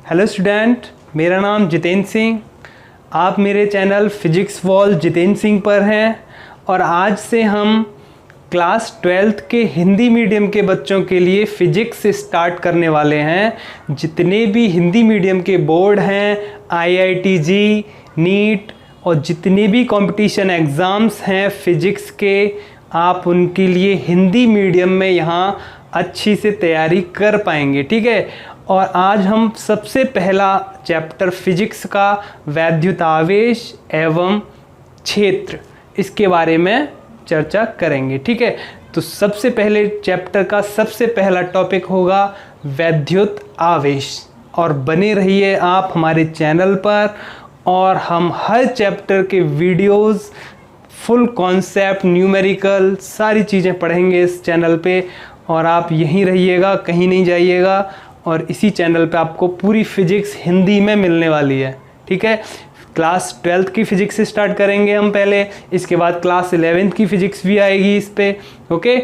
Hello student, मेरा नाम जितेंद्र सिंह। आप मेरे channel physics wall Jitendra Singh पर हैं और आज से हम क्लास 12th के हिंदी मीडियम के बच्चों के लिए फ़िज़िक्स स्टार्ट करने वाले हैं। जितने भी हिंदी मीडियम के बोर्ड हैं, IITG, नीट और जितने भी कंपटीशन एग्ज़ाम्स हैं फ़िज़िक्स के, आप उनके लिए हिंदी मीडियम में यहाँ अच्छी से तैयारी कर पाएंगे। ठीक है। और आज हम सबसे पहला चैप्टर फिजिक्स का वैद्युतावेश एवं क्षेत्र, इसके बारे में चर्चा करेंगे। ठीक है। तो सबसे पहले चैप्टर का सबसे पहला टॉपिक होगा वैद्युत आवेश। और बने रहिए आप हमारे चैनल पर, और हम हर चैप्टर के वीडियोस, फुल कॉन्सेप्ट, न्यूमेरिकल सारी चीज़ें पढ़ेंगे इस चैनल पे। और आप यहीं रहिएगा, कहीं नहीं जाइएगा। और इसी चैनल पे आपको पूरी फिजिक्स हिंदी में मिलने वाली है। ठीक है। क्लास 12th की फ़िज़िक्स स्टार्ट करेंगे हम पहले, इसके बाद क्लास 11th की फ़िज़िक्स भी आएगी इस पे। ओके,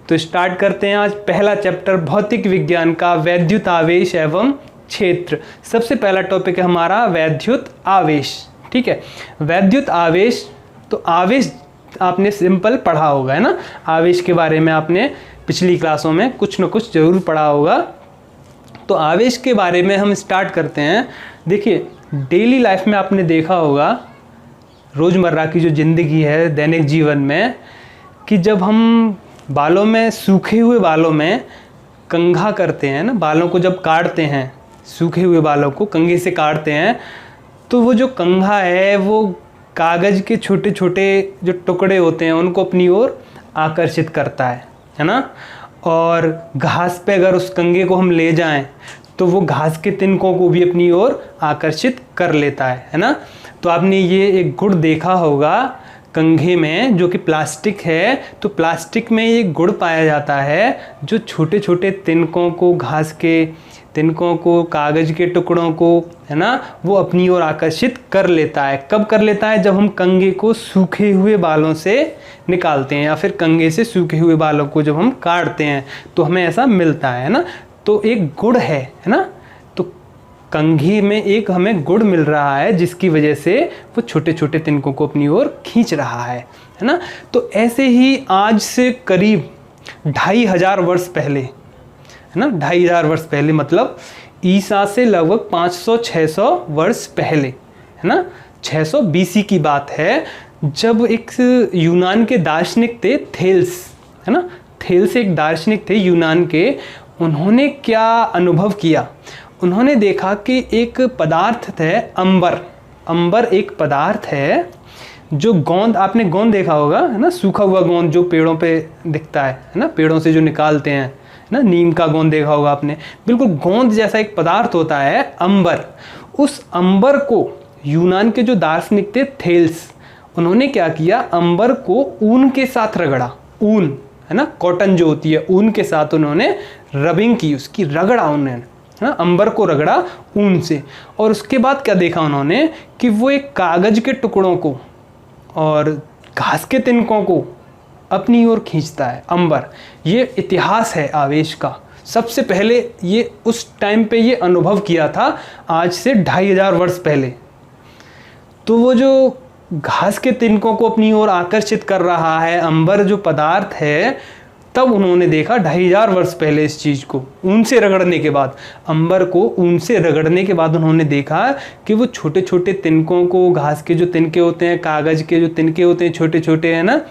तो स्टार्ट करते हैं आज पहला चैप्टर भौतिक विज्ञान का वैद्युत आवेश एवं क्षेत्र। सबसे पहला टॉपिक है हमारा वैद्युत आवेश। ठीक है। वैद्युत आवेश, तो आवेश आपने सिंपल पढ़ा होगा, है ना। आवेश के बारे में आपने पिछली क्लासों में कुछ न कुछ ज़रूर पढ़ा होगा। तो आवेश के बारे में हम स्टार्ट करते हैं। देखिए, डेली लाइफ में आपने देखा होगा, रोज़मर्रा की जो ज़िंदगी है दैनिक जीवन में, कि जब हम बालों में, सूखे हुए बालों में कंघा करते हैं ना, बालों को जब काटते हैं, सूखे हुए बालों को कंघे से काटते हैं, तो वो जो कंघा है वो कागज़ के छोटे छोटे जो टुकड़े होते हैं उनको अपनी ओर आकर्षित करता है ना। और घास पे अगर उस कंघे को हम ले जाएं तो वो घास के तिनकों को भी अपनी ओर आकर्षित कर लेता है ना। तो आपने ये एक गुण देखा होगा कंघे में, जो कि प्लास्टिक है। तो प्लास्टिक में ये गुण पाया जाता है जो छोटे छोटे तिनकों को, घास के तिनकों को, कागज़ के टुकड़ों को, है ना, वो अपनी ओर आकर्षित कर लेता है। कब कर लेता है? जब हम कंघे को सूखे हुए बालों से निकालते हैं, या फिर कंघे से सूखे हुए बालों को जब हम काटते हैं तो हमें ऐसा मिलता है ना। तो एक गुण है ना। तो कंघे में एक हमें गुण मिल रहा है जिसकी वजह से वो छोटे छोटे तिनकों को अपनी ओर खींच रहा है ना। तो ऐसे ही आज से करीब 2500 वर्ष पहले, है ना, 2500 वर्ष पहले, मतलब ईसा से लगभग 500-600 वर्ष पहले, है ना, 600 BC की बात है, जब एक यूनान के दार्शनिक थे थेल्स, है ना। थेल्स एक दार्शनिक थे यूनान के। उन्होंने क्या अनुभव किया? उन्होंने देखा कि एक पदार्थ थे अंबर। अंबर एक पदार्थ है जो गोंद, आपने गोंद देखा होगा, है ना, सूखा हुआ गोंद जो पेड़ों पे दिखता है ना, पेड़ों से जो निकालते हैं ना, नीम का गोंद देखा होगा आपने। बिल्कुल गोंद जैसा एक पदार्थ होता है अंबर। उस अंबर को यूनान के जो दार्शनिक थे थेल्स, उन्होंने क्या किया? अंबर को ऊन के साथ रगड़ा। ऊन, है ना, कॉटन जो होती है, ऊन के साथ उन्होंने रबिंग की, उसकी रगड़ा उन्होंने, है ना, अंबर को रगड़ा ऊन से। और उसके बाद क्या देखा उन्होंने कि वो एक कागज़ के टुकड़ों को और घास के तिनकों को अपनी ओर खींचता है अंबर। ये इतिहास है आवेश का। सबसे पहले ये उस टाइम पे ये अनुभव किया था, आज से 2500 वर्ष पहले। तो वो जो घास के तिनकों को अपनी ओर आकर्षित कर रहा है अंबर जो पदार्थ है, तब उन्होंने देखा 2500 वर्ष पहले इस चीज़ को, ऊन से रगड़ने के बाद, अंबर को ऊन से रगड़ने के बाद उन्होंने देखा कि वो छोटे छोटे तिनकों को, घास के जो तिनके होते हैं, कागज़ के जो तिनके होते हैं छोटे छोटे, है ना,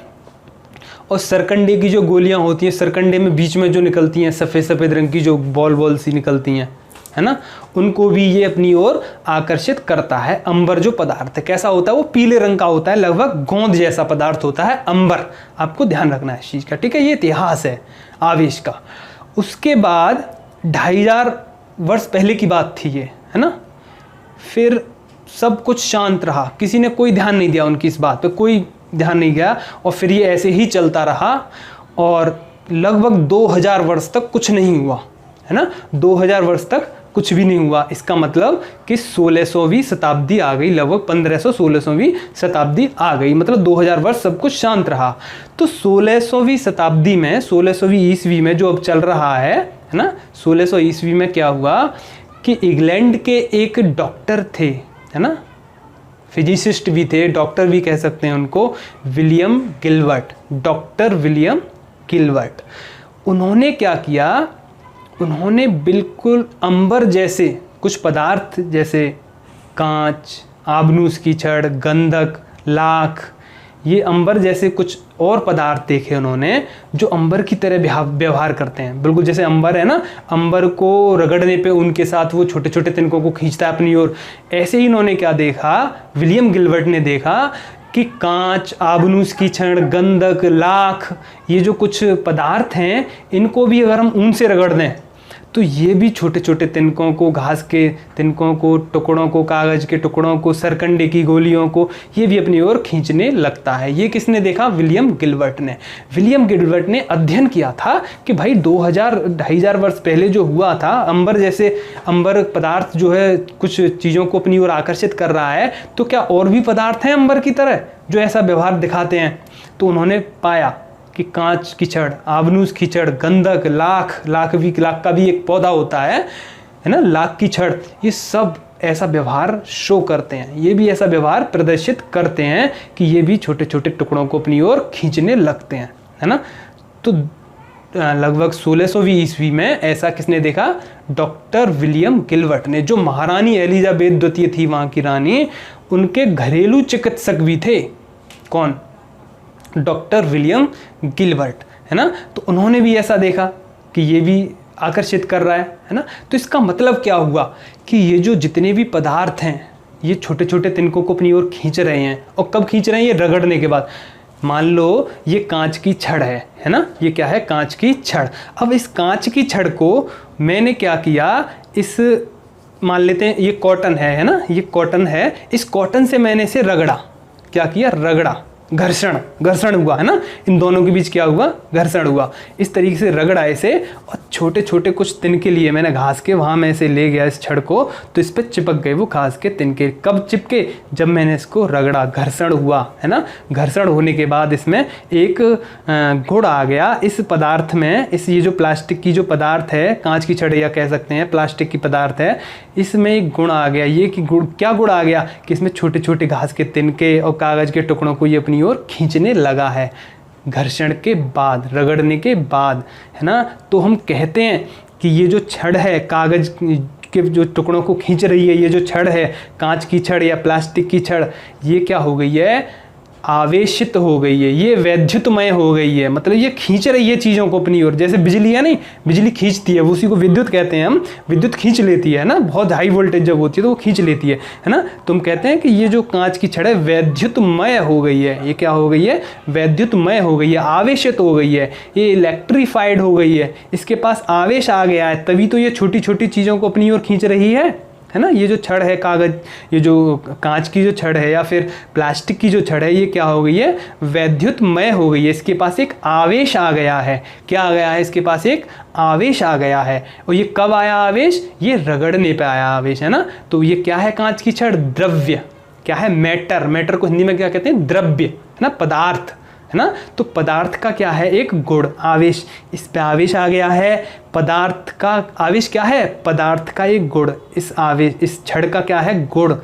और सरकंडे की जो गोलियां होती हैं, सरकंडे में बीच में जो निकलती हैं सफ़ेद सफ़ेद रंग की जो बॉल बॉल सी निकलती हैं, है ना, उनको भी ये अपनी ओर आकर्षित करता है। अंबर जो पदार्थ है कैसा होता है? वो पीले रंग का होता है, लगभग गोंद जैसा पदार्थ होता है अंबर। आपको ध्यान रखना है इस चीज़ का। ठीक है। ये इतिहास है आवेश का। उसके बाद 2500 वर्ष पहले की बात थी ये, है ना। फिर सब कुछ शांत रहा, किसी ने कोई ध्यान नहीं दिया उनकी इस बात पे, कोई ध्यान नहीं गया। और फिर ये ऐसे ही चलता रहा और लगभग 2000 वर्ष तक कुछ नहीं हुआ, है ना। 2000 वर्ष तक कुछ भी नहीं हुआ। इसका मतलब कि 1600वीं शताब्दी आ गई, लगभग 1500-1600वीं शताब्दी आ गई, मतलब 2000 वर्ष सब कुछ शांत रहा। तो 1600वीं शताब्दी में, 1600वीं ईस्वी में जो अब चल रहा है ना, 1600 ईस्वी में क्या हुआ कि इंग्लैंड के एक डॉक्टर थे, है ना, फिजिसिस्ट भी थे, डॉक्टर भी कह सकते हैं उनको, William Gilbert, doctor William Gilbert. उन्होंने क्या किया, उन्होंने बिल्कुल अंबर जैसे कुछ पदार्थ जैसे कांच, आबनूस की छड़, गंधक, लाख, ये अंबर जैसे कुछ और पदार्थ देखे उन्होंने जो अंबर की तरह व्यवहार करते हैं। बिल्कुल जैसे अंबर है ना, अंबर को रगड़ने पे उनके साथ वो छोटे छोटे तिनकों को खींचता है अपनी ओर, ऐसे ही इन्होंने क्या देखा, विलियम गिलबर्ट ने देखा कि कांच, आबनूस की छड़, गंधक, लाख, ये जो कुछ पदार्थ हैं इनको भी अगर हम ऊन से रगड़ दें तो ये भी छोटे छोटे तिनकों को, घास के तिनकों को, टुकड़ों को, कागज़ के टुकड़ों को, सरकंडे की गोलियों को, ये भी अपनी ओर खींचने लगता है। ये किसने देखा, विलियम गिलबर्ट ने। विलियम गिलबर्ट ने अध्ययन किया था कि भाई 2000-2500 वर्ष पहले जो हुआ था, अंबर जैसे अंबर पदार्थ जो है कुछ चीज़ों को अपनी ओर आकर्षित कर रहा है, तो क्या और भी पदार्थ हैं अंबर की तरह जो ऐसा व्यवहार दिखाते हैं। तो उन्होंने पाया कि कांच की छड़, आबनूस की छड़, गंधक, लाख का भी एक पौधा होता है ना, लाख की छड़, ये सब ऐसा व्यवहार शो करते हैं, ये भी ऐसा व्यवहार प्रदर्शित करते हैं कि ये भी छोटे छोटे टुकड़ों को अपनी ओर खींचने लगते हैं, है ना। तो लगभग 1620 ईस्वी में ऐसा किसने देखा, डॉक्टर विलियम गिलबर्ट ने, जो महारानी एलिजाबेथ द्वितीय थी वहाँ की रानी, उनके घरेलू चिकित्सक भी थे। कौन, डॉक्टर विलियम गिलबर्ट, है ना। तो उन्होंने भी ऐसा देखा कि ये भी आकर्षित कर रहा है ना। तो इसका मतलब क्या हुआ कि ये जो जितने भी पदार्थ हैं ये छोटे छोटे तिनकों को अपनी ओर खींच रहे हैं। और कब खींच रहे हैं, ये रगड़ने के बाद। मान लो ये कांच की छड़ है ना, ये क्या है, कांच की छड़। अब इस कांच की छड़ को मैंने क्या किया, इस मान लेते हैं ये कॉटन है ना, ये कॉटन है, इस कॉटन से मैंने इसे रगड़ा, क्या किया, रगड़ा, घर्षण हुआ, है ना, इन दोनों के बीच क्या हुआ, घर्षण हुआ। इस तरीके से रगड़ा इसे, और छोटे छोटे कुछ तिनके लिए मैंने घास के, वहाँ मैं इसे ले गया इस छड़ को, तो इस पर चिपक गए वो घास के तिनके। कब चिपके, जब मैंने इसको रगड़ा, घर्षण हुआ, है ना। घर्षण होने के बाद इसमें एक गुण आ गया इस पदार्थ में, इस ये जो प्लास्टिक की जो पदार्थ है, कांच की छड़ या कह सकते हैं प्लास्टिक की पदार्थ है, इसमें एक गुण आ गया। ये कि गुण, क्या गुण आ गया कि इसमें छोटे छोटे घास के तिनके और कागज़ के टुकड़ों को ये अपनी ओर खींचने लगा है, घर्षण के बाद, रगड़ने के बाद, है ना। तो हम कहते हैं कि ये जो छड़ है, कागज के जो टुकड़ों को खींच रही है, ये जो छड़ है, कांच की छड़ या प्लास्टिक की छड़, ये क्या हो गई है, आवेशित हो गई है, ये वैद्युतमय हो गई है। मतलब ये खींच रही है चीज़ों को अपनी ओर, जैसे बिजली है नहीं, बिजली खींचती है, उसी को विद्युत कहते हैं हम, विद्युत खींच लेती है ना, बहुत हाई वोल्टेज जब होती है तो वो खींच लेती है ना। तो हम कहते हैं कि ये जो कांच की छड़ है वैद्युतमय हो गई है, ये क्या हो गई है, वैद्युतमय हो गई है, आवेशित हो गई है, ये इलेक्ट्रीफाइड हो गई है, इसके पास आवेश आ गया है, तभी तो ये छोटी छोटी चीज़ों को अपनी ओर खींच रही है ना। ये जो छड़ है, कागज, ये जो कांच की जो छड़ है या फिर प्लास्टिक की जो छड़ है, ये क्या हो गई है, वैद्युतमय हो गई है, इसके पास एक आवेश आ गया है। क्या आ गया है, इसके पास एक आवेश आ गया है। और ये कब आया आवेश, ये रगड़ने पे आया आवेश, है ना। तो ये क्या है, कांच की छड़, द्रव्य, क्या है, मैटर, मैटर को हिंदी में क्या कहते हैं, द्रव्य, है ना, पदार्थ, है ना। तो पदार्थ का क्या है, एक गुण, आवेश, इस पे आवेश आ गया है। पदार्थ का आवेश क्या है, पदार्थ का एक गुण, इस आवेश, इस छड़ का क्या है, गुण,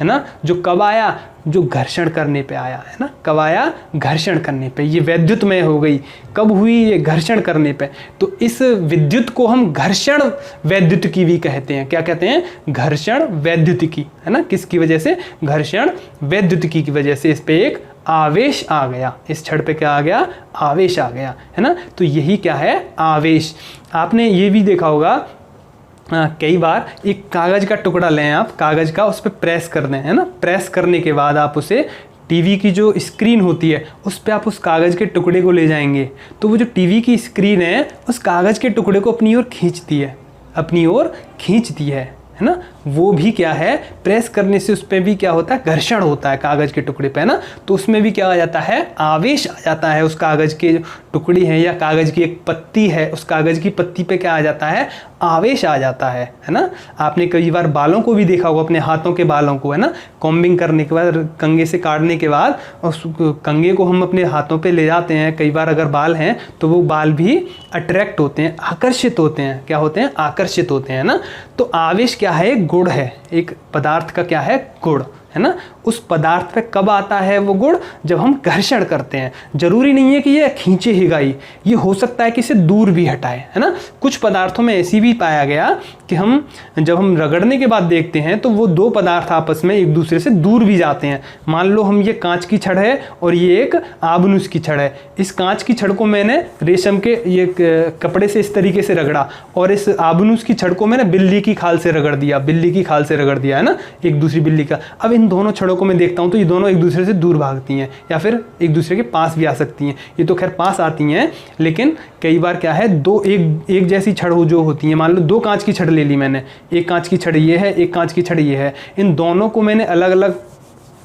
है ना। जो कब आया, जो घर्षण करने पे आया, है ना। कब आया, घर्षण करने पे, ये वैद्युतमय हो गई। कब हुई, ये घर्षण करने पे। तो इस विद्युत को हम घर्षण वैद्युतिकी भी कहते हैं। क्या कहते हैं, घर्षण वैद्युतिकी, है ना। किसकी वजह से, घर्षण वैद्युतिकी की वजह से इस पे एक आवेश आ गया, इस छड़ पे क्या आ गया, आवेश आ गया, है ना। तो यही क्या है, आवेश। आपने ये भी देखा होगा, कई बार एक कागज़ का टुकड़ा लें आप, कागज़ का, उस पर प्रेस कर दें, है ना। प्रेस करने के बाद आप उसे टीवी की जो स्क्रीन होती है उस पर आप उस कागज़ के टुकड़े को ले जाएंगे, तो वो जो टीवी की स्क्रीन है उस कागज़ के टुकड़े को अपनी ओर खींचती है, अपनी ओर खींचती है ना। वो भी क्या है, प्रेस करने से उस पर भी क्या होता है, घर्षण होता है कागज़ के टुकड़े पे, ना। तो उसमें भी क्या आ जाता है, आवेश आ जाता है। उस कागज़ के जो टुकड़ी है या कागज़ की एक पत्ती है, उस कागज़ की पत्ती पे क्या आ जाता है, आवेश आ जाता है ना। आपने कई बार बालों को भी देखा होगा, अपने हाथों के बालों को, है ना, कॉम्बिंग करने के बाद, कंघे से काटने के बाद उस कंघे को हम अपने हाथों पे ले जाते हैं। कई बार अगर बाल हैं तो वो बाल भी अट्रैक्ट होते हैं, आकर्षित होते हैं। क्या होते हैं, आकर्षित होते हैं ना। तो आवेश क्या क्या है, गुण है, एक पदार्थ का क्या है, गुण है ना। उस पदार्थ पे कब आता है वो गुण, जब हम घर्षण करते हैं। जरूरी नहीं है कि ये खींचेगा ही, ये हो सकता है कि इसे दूर भी हटाए, है ना। कुछ पदार्थों में ऐसी भी पाया गया कि जब हम रगड़ने के बाद देखते हैं तो वो दो पदार्थ आपस में एक दूसरे से दूर भी जाते हैं। मान लो हम ये कांच की छड़ है और ये एक आबनूस की छड़ है। इस कांच की छड़ को मैंने रेशम के ये कपड़े से इस तरीके से रगड़ा और इस आबनूस की छड़ को मैंने बिल्ली की खाल से रगड़ दिया, बिल्ली की खाल से रगड़ दिया, है ना, एक दूसरी बिल्ली का। अब इन दोनों छड़ों को मैं देखता हूं तो ये दोनों एक दूसरे से दूर भागती हैं या फिर एक दूसरे के पास भी आ सकती हैं। ये तो खैर पास आती हैं, लेकिन कई बार क्या है, दो एक जैसी छड़ जो होती हैं, मान लो दो कांच की छड़ ले ली मैंने, एक कांच की छड़ ये है, एक कांच की छड़ ये है, इन दोनों को मैंने अलग अलग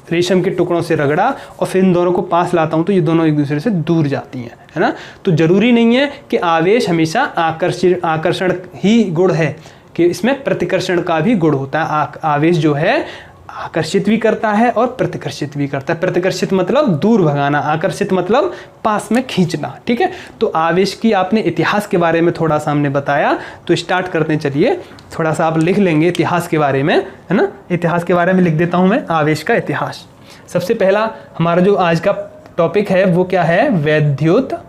रेशम के टुकड़ों से रगड़ा और फिर इन दोनों को पास लाता हूं तो ये दोनों एक दूसरे से दूर जाती हैं, है ना। तो जरूरी नहीं है कि आवेश हमेशा आकर्षण ही गुण है, कि इसमें प्रतिकर्षण का भी गुण होता है। आवेश जो है आकर्षित भी करता है और प्रतिकर्षित भी करता है। प्रतिकर्षित मतलब दूर भगाना, आकर्षित मतलब पास में खींचना, ठीक है। तो आवेश की आपने इतिहास के बारे में थोड़ा सा हमने बताया, तो स्टार्ट करते हैं। चलिए थोड़ा सा आप लिख लेंगे इतिहास के बारे में, है ना। इतिहास के बारे में लिख देता हूं मैं, आवेश का इतिहास। सबसे पहला हमारा जो आज का टॉपिक है वो क्या है, वैद्युत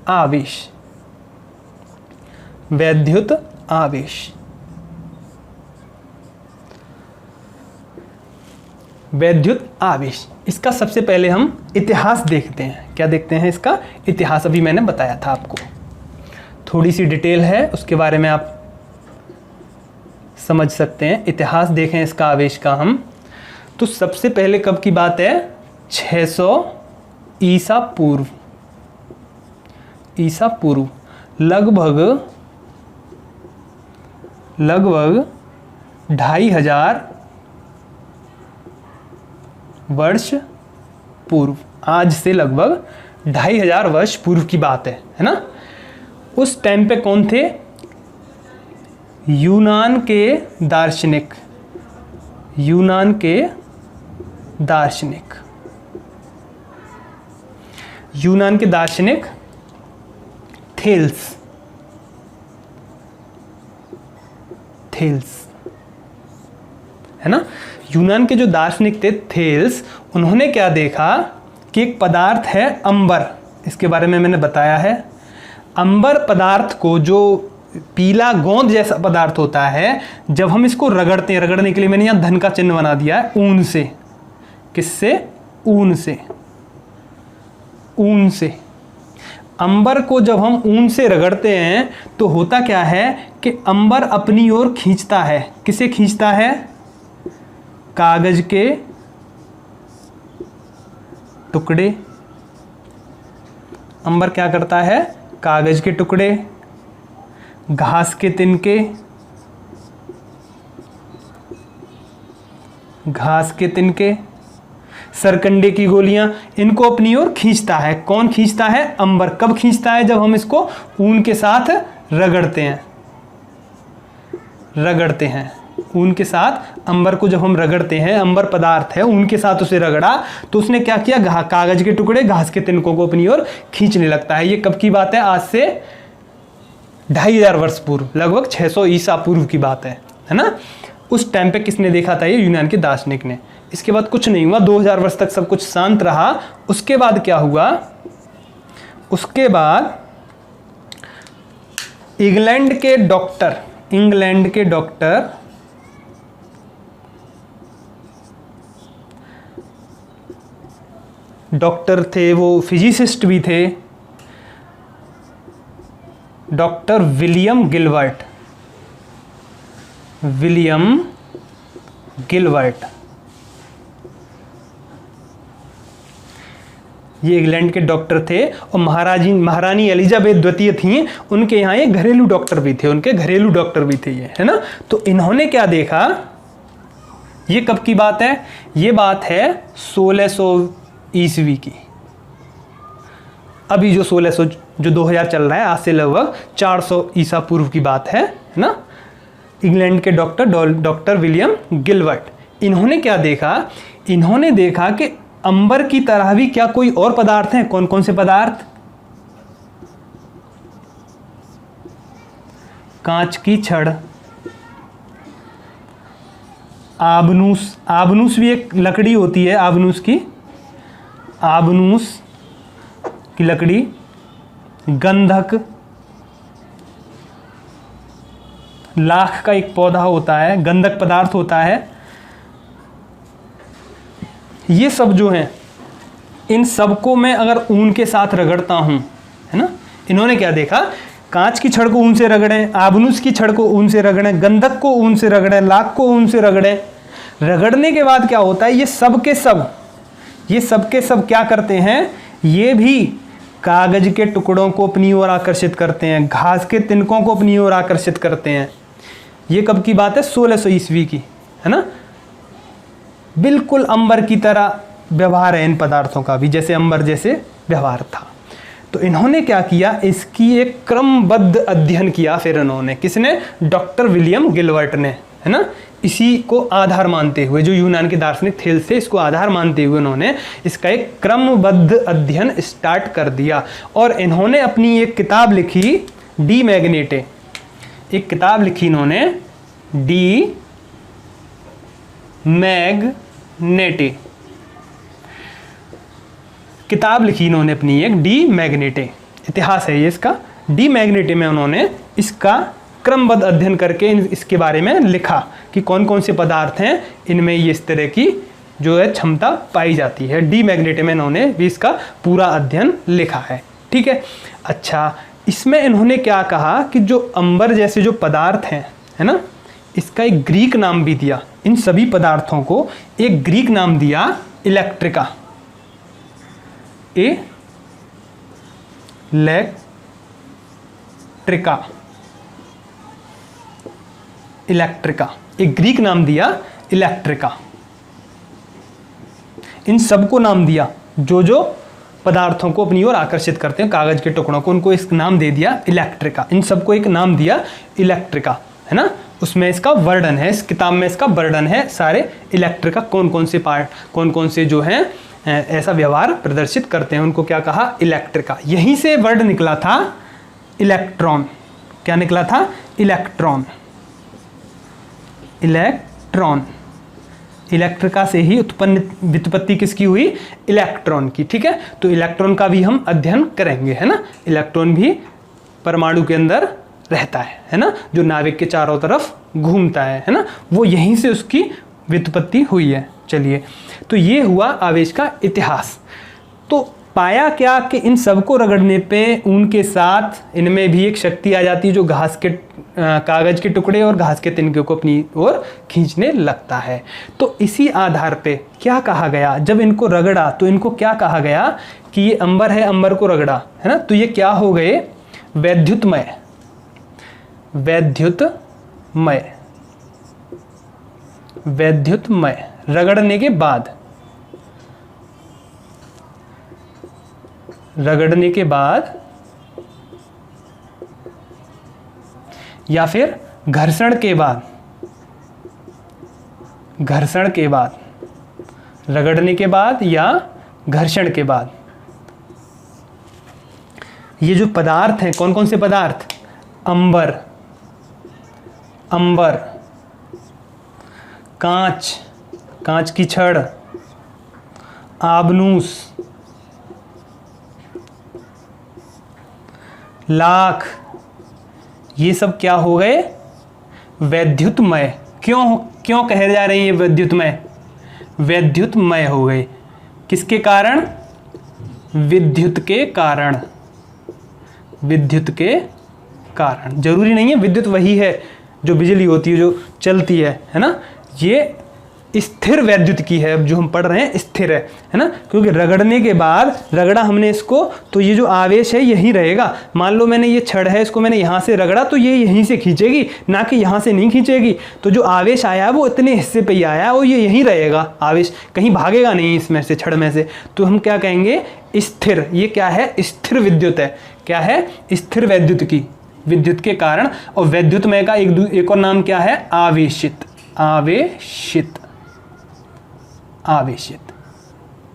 आवेश। वैद्युत आवेश, वैद्युत आवेश, इसका सबसे पहले हम इतिहास देखते हैं। क्या देखते हैं, इसका इतिहास। अभी मैंने बताया था आपको, थोड़ी सी डिटेल है, उसके बारे में आप समझ सकते हैं। इतिहास देखें इसका आवेश का हम, तो सबसे पहले कब की बात है, 600 ईसा पूर्व। ईसा पूर्व लगभग 2500 वर्ष पूर्व, आज से लगभग 2500 वर्ष पूर्व की बात है ना। उस टाइम पे कौन थे, यूनान के दार्शनिक, यूनान के दार्शनिक, यूनान के दार्शनिक थेल्स, थेल्स, है ना। यूनान के जो दार्शनिक थे थेल्स, उन्होंने क्या देखा कि एक पदार्थ है अंबर, इसके बारे में मैंने बताया है। अंबर पदार्थ को, जो पीला गोंद जैसा पदार्थ होता है, जब हम इसको रगड़ते हैं, रगड़ने के लिए मैंने यहाँ धन का चिन्ह बना दिया है, ऊन से। किससे, ऊन से, ऊन से। अंबर को जब हम ऊन से रगड़ते हैं तो होता क्या है कि अंबर अपनी ओर खींचता है। किसे खींचता है, कागज के टुकड़े। अंबर क्या करता है, कागज के टुकड़े, घास के तिनके, घास के तिनके, सरकंडे की गोलियां, इनको अपनी ओर खींचता है। कौन खींचता है, अंबर। कब खींचता है, जब हम इसको ऊन के साथ रगड़ते हैं, रगड़ते हैं ऊन के साथ। अंबर को जब हम रगड़ते हैं, अंबर पदार्थ है, ऊन के साथ उसे रगड़ा तो उसने क्या किया, कागज के टुकड़े, घास के तिनकों को अपनी ओर खींचने लगता है। ये कब की बात है, आज से 2500 वर्ष पूर्व, लगभग 600 ईसा पूर्व की बात है ना। उस टाइम पे किसने देखा था, ये यूनान के दार्शनिक ने। इसके बाद कुछ नहीं हुआ, 2000 वर्ष तक सब कुछ शांत रहा। उसके बाद क्या हुआ, उसके बाद इंग्लैंड के डॉक्टर, इंग्लैंड के डॉक्टर थे, वो फिजिसिस्ट भी थे, doctor William Gilbert, William Gilbert. ये इंग्लैंड के डॉक्टर थे और महारानी एलिजाबेथ द्वितीय थी, उनके यहाँ ये घरेलू डॉक्टर भी थे, उनके घरेलू डॉक्टर भी थे ये, है ना। तो इन्होंने क्या देखा, ये कब की बात है, ये बात है 1600 ईस्वी की। अभी जो 1600 जो 2000 चल रहा है, आज से लगभग 400 ईसा पूर्व की बात है ना। इंग्लैंड के डॉक्टर विलियम गिलबर्ट, इन्होंने क्या देखा, इन्होंने देखा कि अंबर की तरह भी क्या कोई और पदार्थ हैं। कौन कौन से पदार्थ, कांच की छड़, आबनूस, आबनूस भी एक लकड़ी होती है, आबनूस की लकड़ी। गंधक, लाख का एक पौधा होता है, गंधक पदार्थ होता है। ये सब जो हैं, इन सबको मैं अगर ऊन के साथ रगड़ता हूं, है ना, इन्होंने क्या देखा, कांच की छड़ को ऊन से रगड़ें, आबनूस की छड़ को ऊन से रगड़ें, गंधक को ऊन से रगड़ें, लाख को ऊन से रगड़ें। रगड़ने के बाद क्या होता है, ये सब के सब क्या करते हैं, ये भी कागज के टुकड़ों को अपनी ओर आकर्षित करते हैं, घास के तिनकों को अपनी ओर आकर्षित करते हैं। ये कब की बात है, 1600 ईस्वी की, है ना। बिल्कुल अंबर की तरह व्यवहार है इन पदार्थों का भी, जैसे अंबर जैसे व्यवहार था। तो इन्होंने क्या किया, इसकी एक क्रमबद्ध अध्ययन किया। फिर इन्होंने, किसने, डॉक्टर विलियम गिलबर्ट ने, है ना, इसी को आधार मानते हुए, जो यूनान के दार्शनिक थे से इसको आधार मानते हुए उन्होंने इसका एक क्रमबद्ध अध्ययन स्टार्ट कर दिया। और इन्होंने अपनी एक किताब लिखी, डी मैग्नेटे, एक किताब लिखी इन्होंने, डी मैग्नेटे, किताब लिखी इन्होंने अपनी एक, डी मैग्नेटे, इतिहास है ये इसका। डी मैग्नेटे में उन्होंने इसका क्रमबद्ध अध्ययन करके इसके बारे में लिखा कि कौन कौन से पदार्थ हैं, इनमें ये इस तरह की जो है क्षमता पाई जाती है। डी मैग्नेटे में इन्होंने भी इसका पूरा अध्ययन लिखा है, ठीक है। अच्छा, इसमें इन्होंने क्या कहा कि जो अंबर जैसे जो पदार्थ हैं, है ना, इसका एक ग्रीक नाम भी दिया। इन सभी पदार्थों को एक ग्रीक नाम दिया, इलेक्ट्रिका, इलेक्ट्रिका, एक ग्रीक नाम दिया इलेक्ट्रिका। इन सबको नाम दिया, जो जो पदार्थों को अपनी ओर आकर्षित करते हैं, कागज के टुकड़ों को, उनको इस नाम दे दिया इलेक्ट्रिका। इन सबको एक नाम दिया इलेक्ट्रिका, है ना। उसमें इसका वर्णन है, इस किताब में इसका वर्णन है सारे इलेक्ट्रिका, कौन कौन से पार्ट, कौन कौन से जो हैं ऐसा व्यवहार प्रदर्शित करते हैं, उनको क्या कहा, इलेक्ट्रिका। यहीं से वर्ड निकला था इलेक्ट्रॉन। क्या निकला था, इलेक्ट्रॉन। इलेक्ट्रॉन, इलेक्ट्रिका से ही व्युत्पत्ति किसकी हुई, इलेक्ट्रॉन की, ठीक है। तो इलेक्ट्रॉन का भी हम अध्ययन करेंगे, है ना। इलेक्ट्रॉन भी परमाणु के अंदर रहता है ना, जो नाभिक के चारों तरफ घूमता है ना, वो यहीं से उसकी व्युत्पत्ति हुई है। चलिए, तो ये हुआ आवेश का इतिहास। तो पाया क्या कि इन सबको रगड़ने पे उनके साथ इनमें भी एक शक्ति आ जाती है, जो घास के कागज के टुकड़े और घास के तिनके को अपनी ओर खींचने लगता है। तो इसी आधार पे क्या कहा गया, जब इनको रगड़ा तो इनको क्या कहा गया कि ये अंबर है, अंबर को रगड़ा, है ना, तो ये क्या हो गए, वैद्युतमय। वैद्युतमय, वैद्युतमय, रगड़ने के बाद, रगड़ने के बाद या फिर घर्षण के बाद, घर्षण के बाद, रगड़ने के बाद या घर्षण के बाद, ये जो पदार्थ हैं, कौन कौन से पदार्थ, अंबर, अंबर, कांच, कांच की छड़, आबनूस, लाख, ये सब क्या हो गए, वैद्युतमय। क्यों क्यों कहे जा रही है वैद्युतमय, वैद्युतमय हो गए, किसके कारण, विद्युत के कारण, विद्युत के कारण। जरूरी नहीं है विद्युत वही है जो बिजली होती है, जो चलती है ना, ये स्थिर वैद्युत की है, अब जो हम पढ़ रहे हैं स्थिर है ना, क्योंकि रगड़ने के बाद, रगड़ा हमने इसको, तो ये जो आवेश है यहीं रहेगा। मान लो मैंने ये छड़ है, इसको मैंने यहाँ से रगड़ा तो ये यहीं से खींचेगी, ना कि यहाँ से नहीं खींचेगी। तो जो आवेश आया वो इतने हिस्से पे ही आया, वो ये यहीं रहेगा, आवेश कहीं भागेगा नहीं इसमें से, छड़ में से। तो हम क्या कहेंगे, स्थिर। ये क्या है, स्थिर विद्युत है। क्या है, स्थिर वैद्युत की, विद्युत के कारण। और वैद्युतमय का एक और नाम क्या है, आवेशित। आवेशित,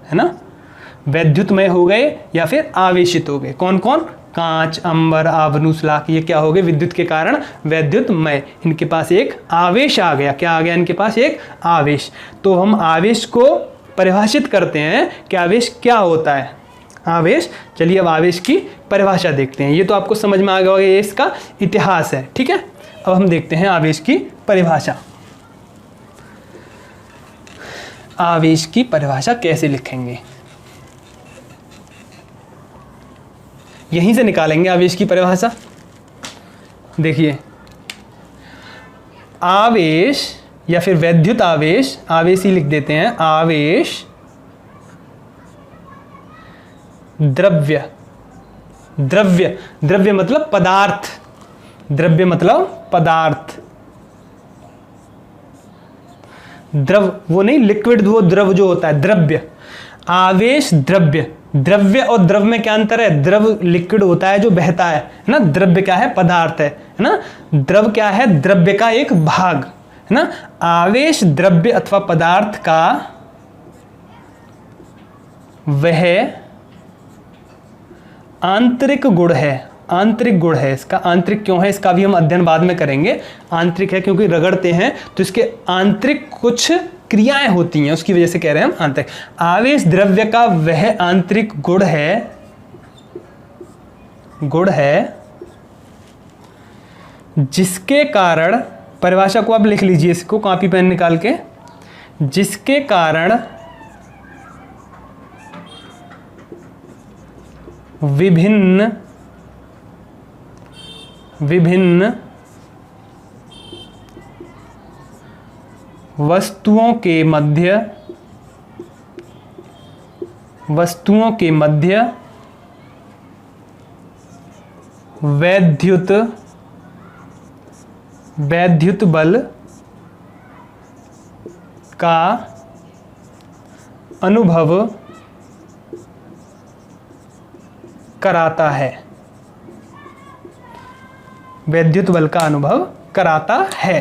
है ना। वैद्युतमय हो गए या फिर आवेशित हो गए, कौन कौन, कांच, अंबर, आबनूस, लाख, ये क्या हो गए? विद्युत के कारण वैद्युतमय। इनके पास एक आवेश आ गया। क्या आ गया इनके पास? एक आवेश। तो हम आवेश को परिभाषित करते हैं कि आवेश क्या होता है। आवेश, चलिए अब आवेश की परिभाषा देखते हैं। ये तो आपको समझ में आ गया होगा, ये इसका इतिहास है, ठीक है। अब हम देखते हैं आवेश की परिभाषा। आवेश की परिभाषा कैसे लिखेंगे, यहीं से निकालेंगे आवेश की परिभाषा। देखिए, आवेश या फिर वैद्युत आवेश, आवेश ही लिख देते हैं, आवेश द्रव्य, द्रव्य, द्रव्य मतलब पदार्थ, द्रव्य मतलब पदार्थ, द्रव वो नहीं लिक्विड, वो द्रव जो होता है, द्रव्य। आवेश द्रव्य, द्रव्य और द्रव में क्या अंतर है? द्रव लिक्विड होता है जो बहता है ना। द्रव्य क्या है? पदार्थ है ना। द्रव क्या है? द्रव्य का एक भाग है ना। आवेश द्रव्य अथवा पदार्थ का वह आंतरिक गुण है। आंतरिक गुण है इसका। आंतरिक क्यों है इसका भी हम अध्ययन बाद में करेंगे। आंतरिक है क्योंकि रगड़ते हैं तो इसके आंतरिक कुछ क्रियाएं होती हैं, उसकी वजह से कह रहे हैं हम आंतरिक। आवेश द्रव्य का वह आंतरिक गुण है जिसके कारण, परिभाषा को आप लिख लीजिए इसको कॉपी पेन निकाल के, जिसके कारण विभिन्न वस्तुओं के मध्य वैद्युत बल का अनुभव कराता है। वैद्युत बल का अनुभव कराता है।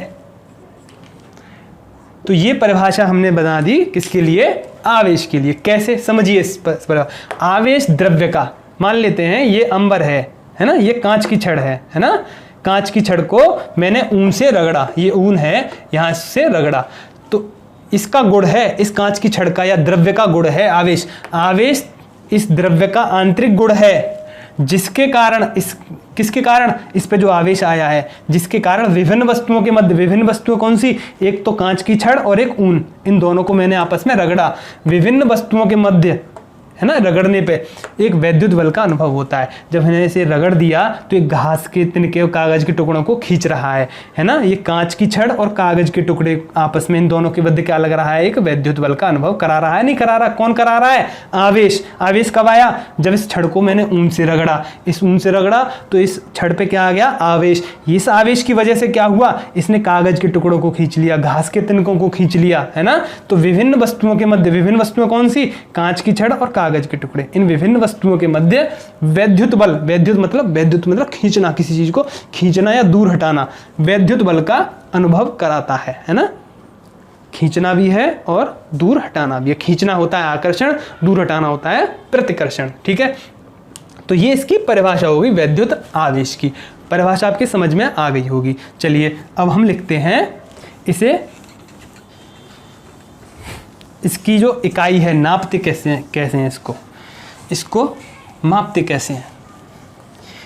तो ये परिभाषा हमने बना दी किसके लिए? आवेश के लिए। कैसे? समझिए इस पर। आवेश द्रव्य का, मान लेते हैं ये अंबर है ना, ये कांच की छड़ है ना। कांच की छड़ को मैंने ऊन से रगड़ा, ये ऊन है, यहां से रगड़ा, तो इसका गुण है, इस कांच की छड़ का या द्रव्य का गुण है आवेश। आवेश इस द्रव्य का आंतरिक गुण है, जिसके कारण किसके कारण इस पे जो आवेश आया है, जिसके कारण विभिन्न वस्तुओं के मध्य, विभिन्न वस्तुएं कौन सी? एक तो कांच की छड़ और एक ऊन, इन दोनों को मैंने आपस में रगड़ा। विभिन्न वस्तुओं के मध्य है ना, रगड़ने पे एक वैद्युत बल का अनुभव होता है। जब मैंने इसे रगड़ दिया तो एक घास के तिनके और कागज के टुकड़ों को खींच रहा है ना। ये कांच की छड़ और कागज के टुकड़े आपस में, इन दोनों के मध्य क्या लग रहा है? एक वैद्युत बल का अनुभव करा रहा है। नहीं करा रहा? कौन करा रहा है? आवेश। आवेश कब आया? जब इस छड़ को मैंने ऊन से रगड़ा। इस ऊन से रगड़ा तो इस छड़ पे क्या आ गया? आवेश। इस आवेश की वजह से क्या हुआ? इसने कागज के टुकड़ों को खींच लिया, घास के तिनकों को खींच लिया, है ना। तो विभिन्न वस्तुओं के मध्य, विभिन्न वस्तुएं कौन सी? कांच की छड़ और कागज के टुकड़े, इन विभिन्न वस्तुओं के मध्य वैद्युत बल, वैद्युत मतलब खींचना, किसी चीज को खींचना या दूर हटाना, वैद्युत बल का अनुभव कराता है ना। खींचना भी है और दूर हटाना भी है। खींचना होता है आकर्षण, दूर हटाना होता है प्रतिकर्षण, ठीक है। तो ये इसकी परिभाषा होगी वैद्युत आवेश की। परिभाषा आपकी समझ में आ गई होगी। चलिए अब हम लिखते हैं इसे, इसकी जो इकाई है, नापते कैसे हैं इसको मापते कैसे हैं?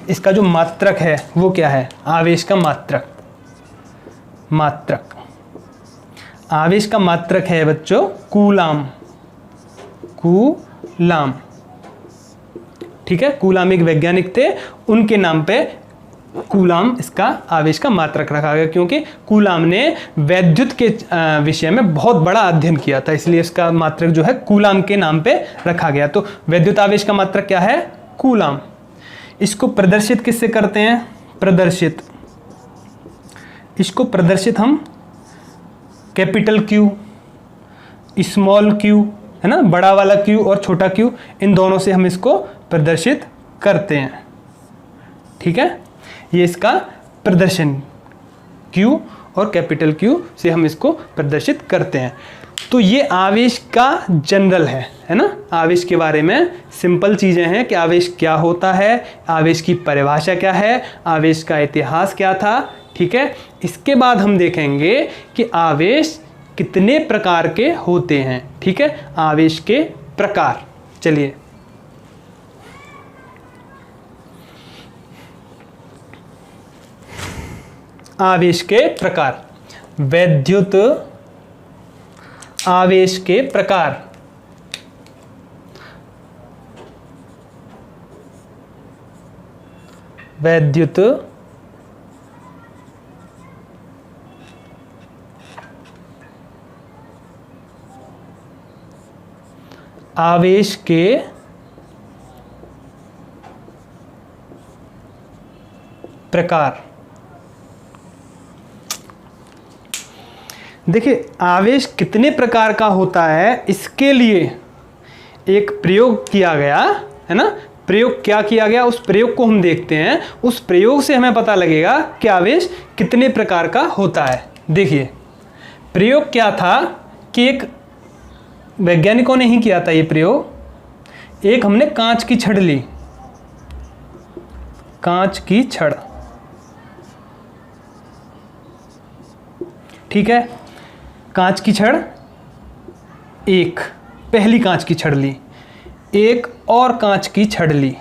इसका जो मात्रक है वो क्या है? आवेश का मात्रक। आवेश का मात्रक है बच्चों कूलाम। ठीक है, कूलाम एक वैज्ञानिक थे, उनके नाम पे कूलाम इसका आवेश का मात्रक रखा गया, क्योंकि कूलाम ने वैद्युत के विषय में बहुत बड़ा अध्ययन किया था, इसलिए इसका मात्रक जो है कूलाम के नाम पे रखा गया। तो वैद्युत आवेश का मात्रक क्या है? कूलाम। इसको प्रदर्शित किससे करते हैं? प्रदर्शित, इसको प्रदर्शित हम कैपिटल क्यू, स्मॉल क्यू, है ना, बड़ा वाला क्यू और छोटा क्यू, इन दोनों से हम इसको प्रदर्शित करते हैं। ठीक है, ये इसका प्रदर्शन, Q और कैपिटल Q से हम इसको प्रदर्शित करते हैं। तो ये आवेश का जनरल है ना। आवेश के बारे में सिंपल चीज़ें हैं कि आवेश क्या होता है, आवेश की परिभाषा क्या है, आवेश का इतिहास क्या था, ठीक है। इसके बाद हम देखेंगे कि आवेश कितने प्रकार के होते हैं, ठीक है। आवेश के प्रकार, चलिए आवेश के प्रकार। वैद्युत आवेश के प्रकार, वैद्युत आवेश के प्रकार। देखिए आवेश कितने प्रकार का होता है, इसके लिए एक प्रयोग किया गया है ना। प्रयोग क्या किया गया, उस प्रयोग को हम देखते हैं। उस प्रयोग से हमें पता लगेगा कि आवेश कितने प्रकार का होता है। देखिए प्रयोग क्या था कि एक वैज्ञानिकों ने ही किया था ये प्रयोग। एक हमने कांच की छड़ ली, कांच की छड़, ठीक है। कांच की छड़, एक पहली कांच की छड़ ली, एक और कांच की छड़ ली,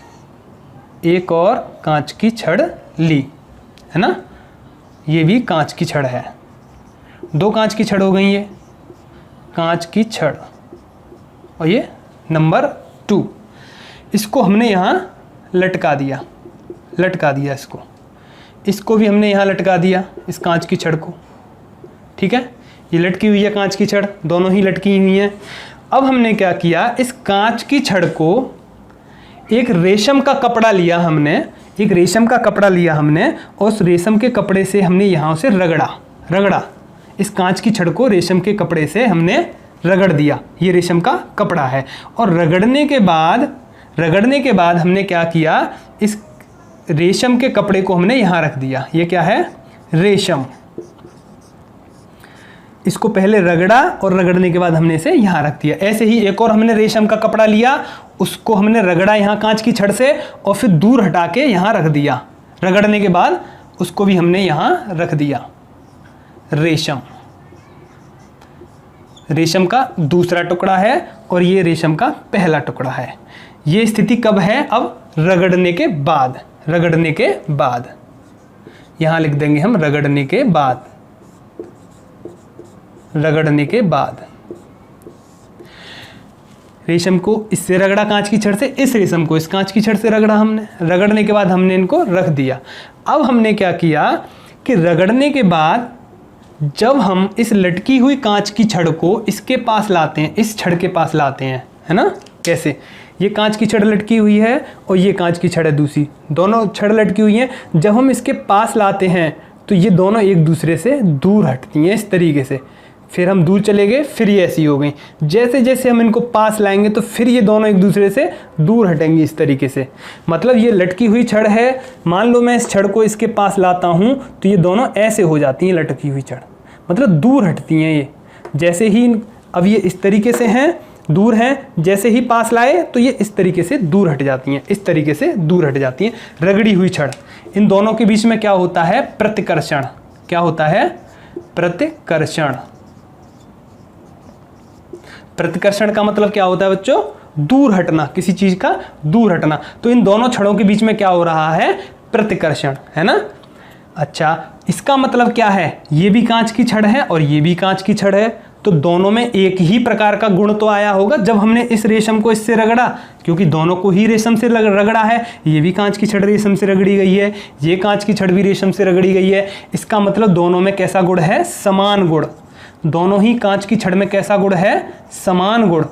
एक और कांच की छड़ ली, है ना। ये भी कांच की छड़ है, दो कांच की छड़ हो गई ये कांच की छड़। और ये नंबर 2, इसको हमने यहाँ लटका दिया, लटका दिया इसको भी हमने यहाँ लटका दिया, इस कांच की छड़ को, ठीक है। ये लटकी हुई है कांच की छड़, दोनों ही लटकी हुई हैं। अब हमने क्या किया, इस कांच की छड़ को एक रेशम का कपड़ा लिया हमने, एक रेशम का कपड़ा लिया हमने, और उस रेशम के कपड़े से हमने यहाँ से रगड़ा, इस कांच की छड़ को रेशम के कपड़े से हमने रगड़ दिया। ये रेशम का कपड़ा है। और रगड़ने के बाद हमने क्या किया, इस रेशम के कपड़े को हमने यहाँ रख दिया। ये क्या है, रेशम। इसको पहले रगड़ा और रगड़ने के बाद हमने इसे यहाँ रख दिया। ऐसे ही एक और हमने रेशम का कपड़ा लिया, उसको हमने रगड़ा यहाँ कांच की छड़ से और फिर दूर हटा के यहाँ रख दिया। रगड़ने के बाद उसको भी हमने यहाँ रख दिया। रेशम का दूसरा टुकड़ा है और ये रेशम का पहला टुकड़ा है। ये स्थिति कब है, अब रगड़ने के बाद। यहाँ लिख देंगे हम रगड़ने के बाद। रेशम को इससे रगड़ा कांच की छड़ से, इस रेशम को इस कांच की छड़ से रगड़ा हमने। रगड़ने के बाद हमने इनको रख दिया। अब हमने क्या किया कि रगड़ने के बाद जब हम इस लटकी हुई कांच की छड़ को इसके पास लाते हैं, इस छड़ के पास लाते हैं, है ना। कैसे, ये कांच की छड़ लटकी हुई है और ये कांच की छड़ है दूसरी, दोनों छड़ लटकी हुई हैं। जब हम इसके पास लाते हैं तो ये दोनों एक दूसरे से दूर हटती हैं इस तरीके से। फिर हम दूर चले गए, फिर ये ऐसी हो गई। जैसे जैसे हम इनको पास लाएंगे तो फिर ये दोनों एक दूसरे से दूर हटेंगी इस तरीके से। मतलब ये लटकी हुई छड़ है, मान लो मैं इस छड़ को इसके पास लाता हूँ तो ये दोनों ऐसे हो जाती हैं, लटकी हुई छड़, मतलब दूर हटती हैं ये। जैसे ही अब ये इस तरीके से हैं, दूर हैं, जैसे ही पास लाए तो ये इस तरीके से दूर हट जाती हैं, इस तरीके से दूर हट जाती हैं। रगड़ी हुई छड़, इन दोनों के बीच में क्या होता है, प्रतिकर्षण। क्या होता है, प्रतिकर्षण। प्रतिकर्षण का मतलब क्या होता है बच्चों, दूर हटना, किसी चीज का दूर हटना। तो इन दोनों छड़ों के बीच में क्या हो रहा है, प्रतिकर्षण, है ना। अच्छा, इसका मतलब क्या है, ये भी कांच की छड़ है और ये भी कांच की छड़ है, तो दोनों में एक ही प्रकार का गुण तो आया होगा जब हमने इस रेशम को इससे रगड़ा, क्योंकि दोनों को ही रेशम से रगड़ा है। ये भी कांच की छड़ रेशम से रगड़ी गई है, ये कांच की छड़ भी रेशम से रगड़ी गई है। इसका मतलब दोनों में कैसा गुण है, समान गुण। दोनों ही कांच की छड़ में कैसा गुण है, समान गुण,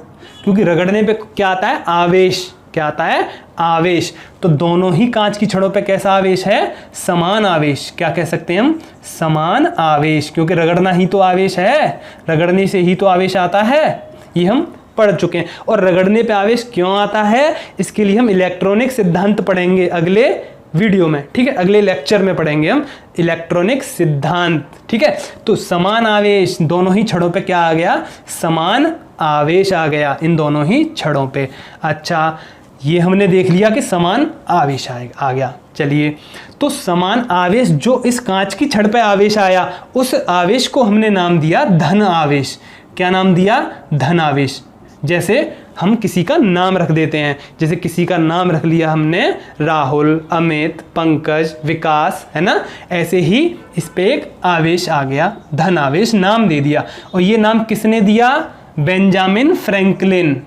क्योंकि रगड़ने पे क्या आता है, आवेश। क्या आता है, आवेश। तो दोनों ही कांच की छड़ों पे कैसा आवेश है, समान आवेश। क्या कह सकते हैं हम, समान आवेश, क्योंकि रगड़ना ही तो आवेश है, रगड़ने से ही तो आवेश आता है, ये हम पढ़ चुके हैं। और रगड़ने पे आवेश क्यों आता है, इसके लिए हम इलेक्ट्रॉनिक सिद्धांत पढ़ेंगे अगले वीडियो में, ठीक है, अगले लेक्चर में पढ़ेंगे हम इलेक्ट्रॉनिक सिद्धांत, ठीक है। तो समान आवेश, दोनों ही छड़ों पे क्या आ गया, समान आवेश आ गया इन दोनों ही छड़ों पे। अच्छा, ये हमने देख लिया कि समान आवेश आ गया। चलिए, तो समान आवेश जो इस कांच की छड़ पे आवेश आया, उस आवेश को हमने नाम दिया धन आवेश। क्या नाम दिया, धन आवेश। जैसे हम किसी का नाम रख देते हैं, जैसे किसी का नाम रख लिया हमने राहुल, अमित, पंकज, विकास, है ना, ऐसे ही इस पे एक आवेश आ गया, धन आवेश नाम दे दिया। और ये नाम किसने दिया, बेंजामिन फ्रैंकलिन।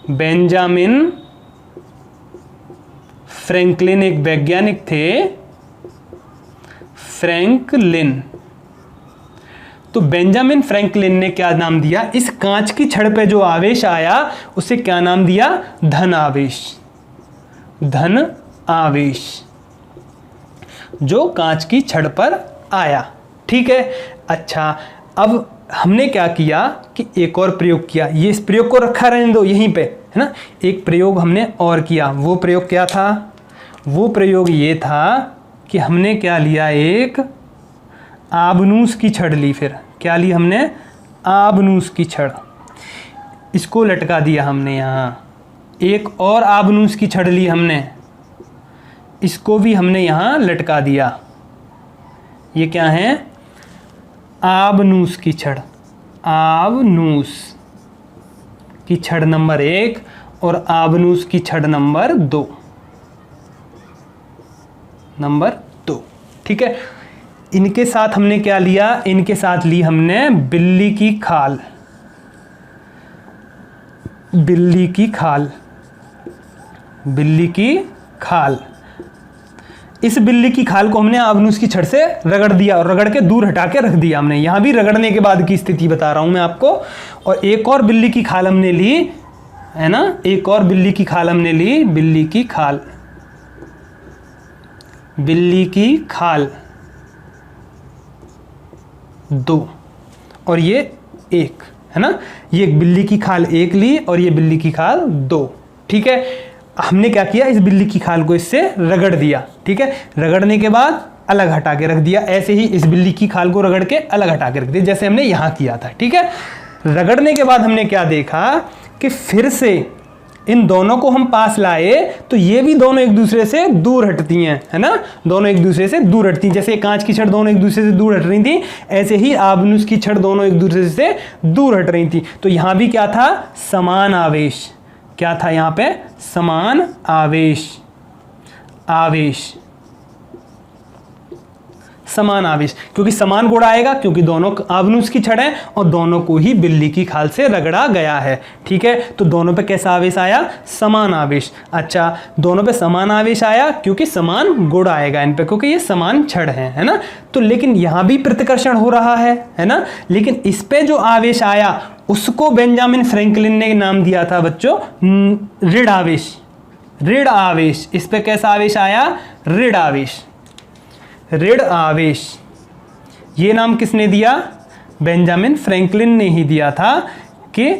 बेंजामिन फ्रैंकलिन एक वैज्ञानिक थे, फ्रैंकलिन। तो बेंजामिन फ्रैंकलिन ने क्या नाम दिया, इस कांच की छड़ पे जो आवेश आया उसे क्या नाम दिया, धन आवेश। धन आवेश जो कांच की छड़ पर आया, ठीक है। अच्छा, अब हमने क्या किया कि एक और प्रयोग किया, ये इस प्रयोग को रखा रहने दो यहीं पे, है ना। एक प्रयोग हमने और किया, वो प्रयोग क्या था, वो प्रयोग ये था कि हमने क्या लिया, एक आबनूस की छड़ ली। फिर क्या ली हमने, आबनूस की छड़, इसको लटका दिया हमने यहाँ। एक और आबनूस की छड़ ली हमने, इसको भी हमने यहाँ लटका दिया। ये क्या है, आबनूस की छड़। आबनूस की छड़ नंबर 1 और आबनूस की छड़ नंबर 2, नंबर 2, ठीक है। इनके साथ हमने क्या लिया, इनके साथ ली हमने बिल्ली की खाल। बिल्ली की खाल, बिल्ली की खाल। इस बिल्ली की खाल को हमने आबनूस की छड़ से रगड़ दिया और रगड़ के दूर हटा के रख दिया हमने। यहां भी रगड़ने के बाद की स्थिति बता रहा हूं मैं आपको। और एक और बिल्ली की खाल हमने ली, है ना, एक और बिल्ली की खाल हमने ली, बिल्ली की खाल। बिल्ली की खाल 2 और ये 1, है ना। ये बिल्ली की खाल 1 ली और ये बिल्ली की खाल 2, ठीक है। हमने क्या किया, इस बिल्ली की खाल को इससे रगड़ दिया, ठीक है। रगड़ने के बाद अलग हटा के रख दिया। ऐसे ही इस बिल्ली की खाल को रगड़ के अलग हटा के रख दिया, जैसे हमने यहाँ किया था, ठीक है। रगड़ने के बाद हमने क्या देखा कि फिर से इन दोनों को हम पास लाए तो ये भी दोनों एक दूसरे से दूर हटती हैं, है ना। दोनों एक दूसरे से दूर हटती हैं, जैसे कांच की छड़ दोनों एक दूसरे से दूर हट रही थी, ऐसे ही आबनूस की छड़ दोनों एक दूसरे से दूर हट रही थी। तो यहाँ भी क्या था, समान आवेश। क्या था यहाँ पे, समान आवेश। आवेश, समान आवेश, क्योंकि समान गुण आएगा, क्योंकि दोनों आबनूस की छड़ है और दोनों को ही बिल्ली की खाल से रगड़ा गया है, ठीक है। तो दोनों पे कैसा आवेश आया, समान आवेश। अच्छा, दोनों पे समान आवेश आया क्योंकि समान गुण आएगा इन पे, क्योंकि ये समान छड़ है ना। तो लेकिन यहां भी प्रतिकर्षण हो रहा है ना। लेकिन इस पे जो आवेश आया उसको बेंजामिन फ्रैंकलिन ने नाम दिया था बच्चों ऋण आवेश। ऋण आवेश, इस पे कैसा आवेश आया, ऋण आवेश। ऋण आवेश, ये नाम किसने दिया, बेंजामिन फ्रैंकलिन ने ही दिया था कि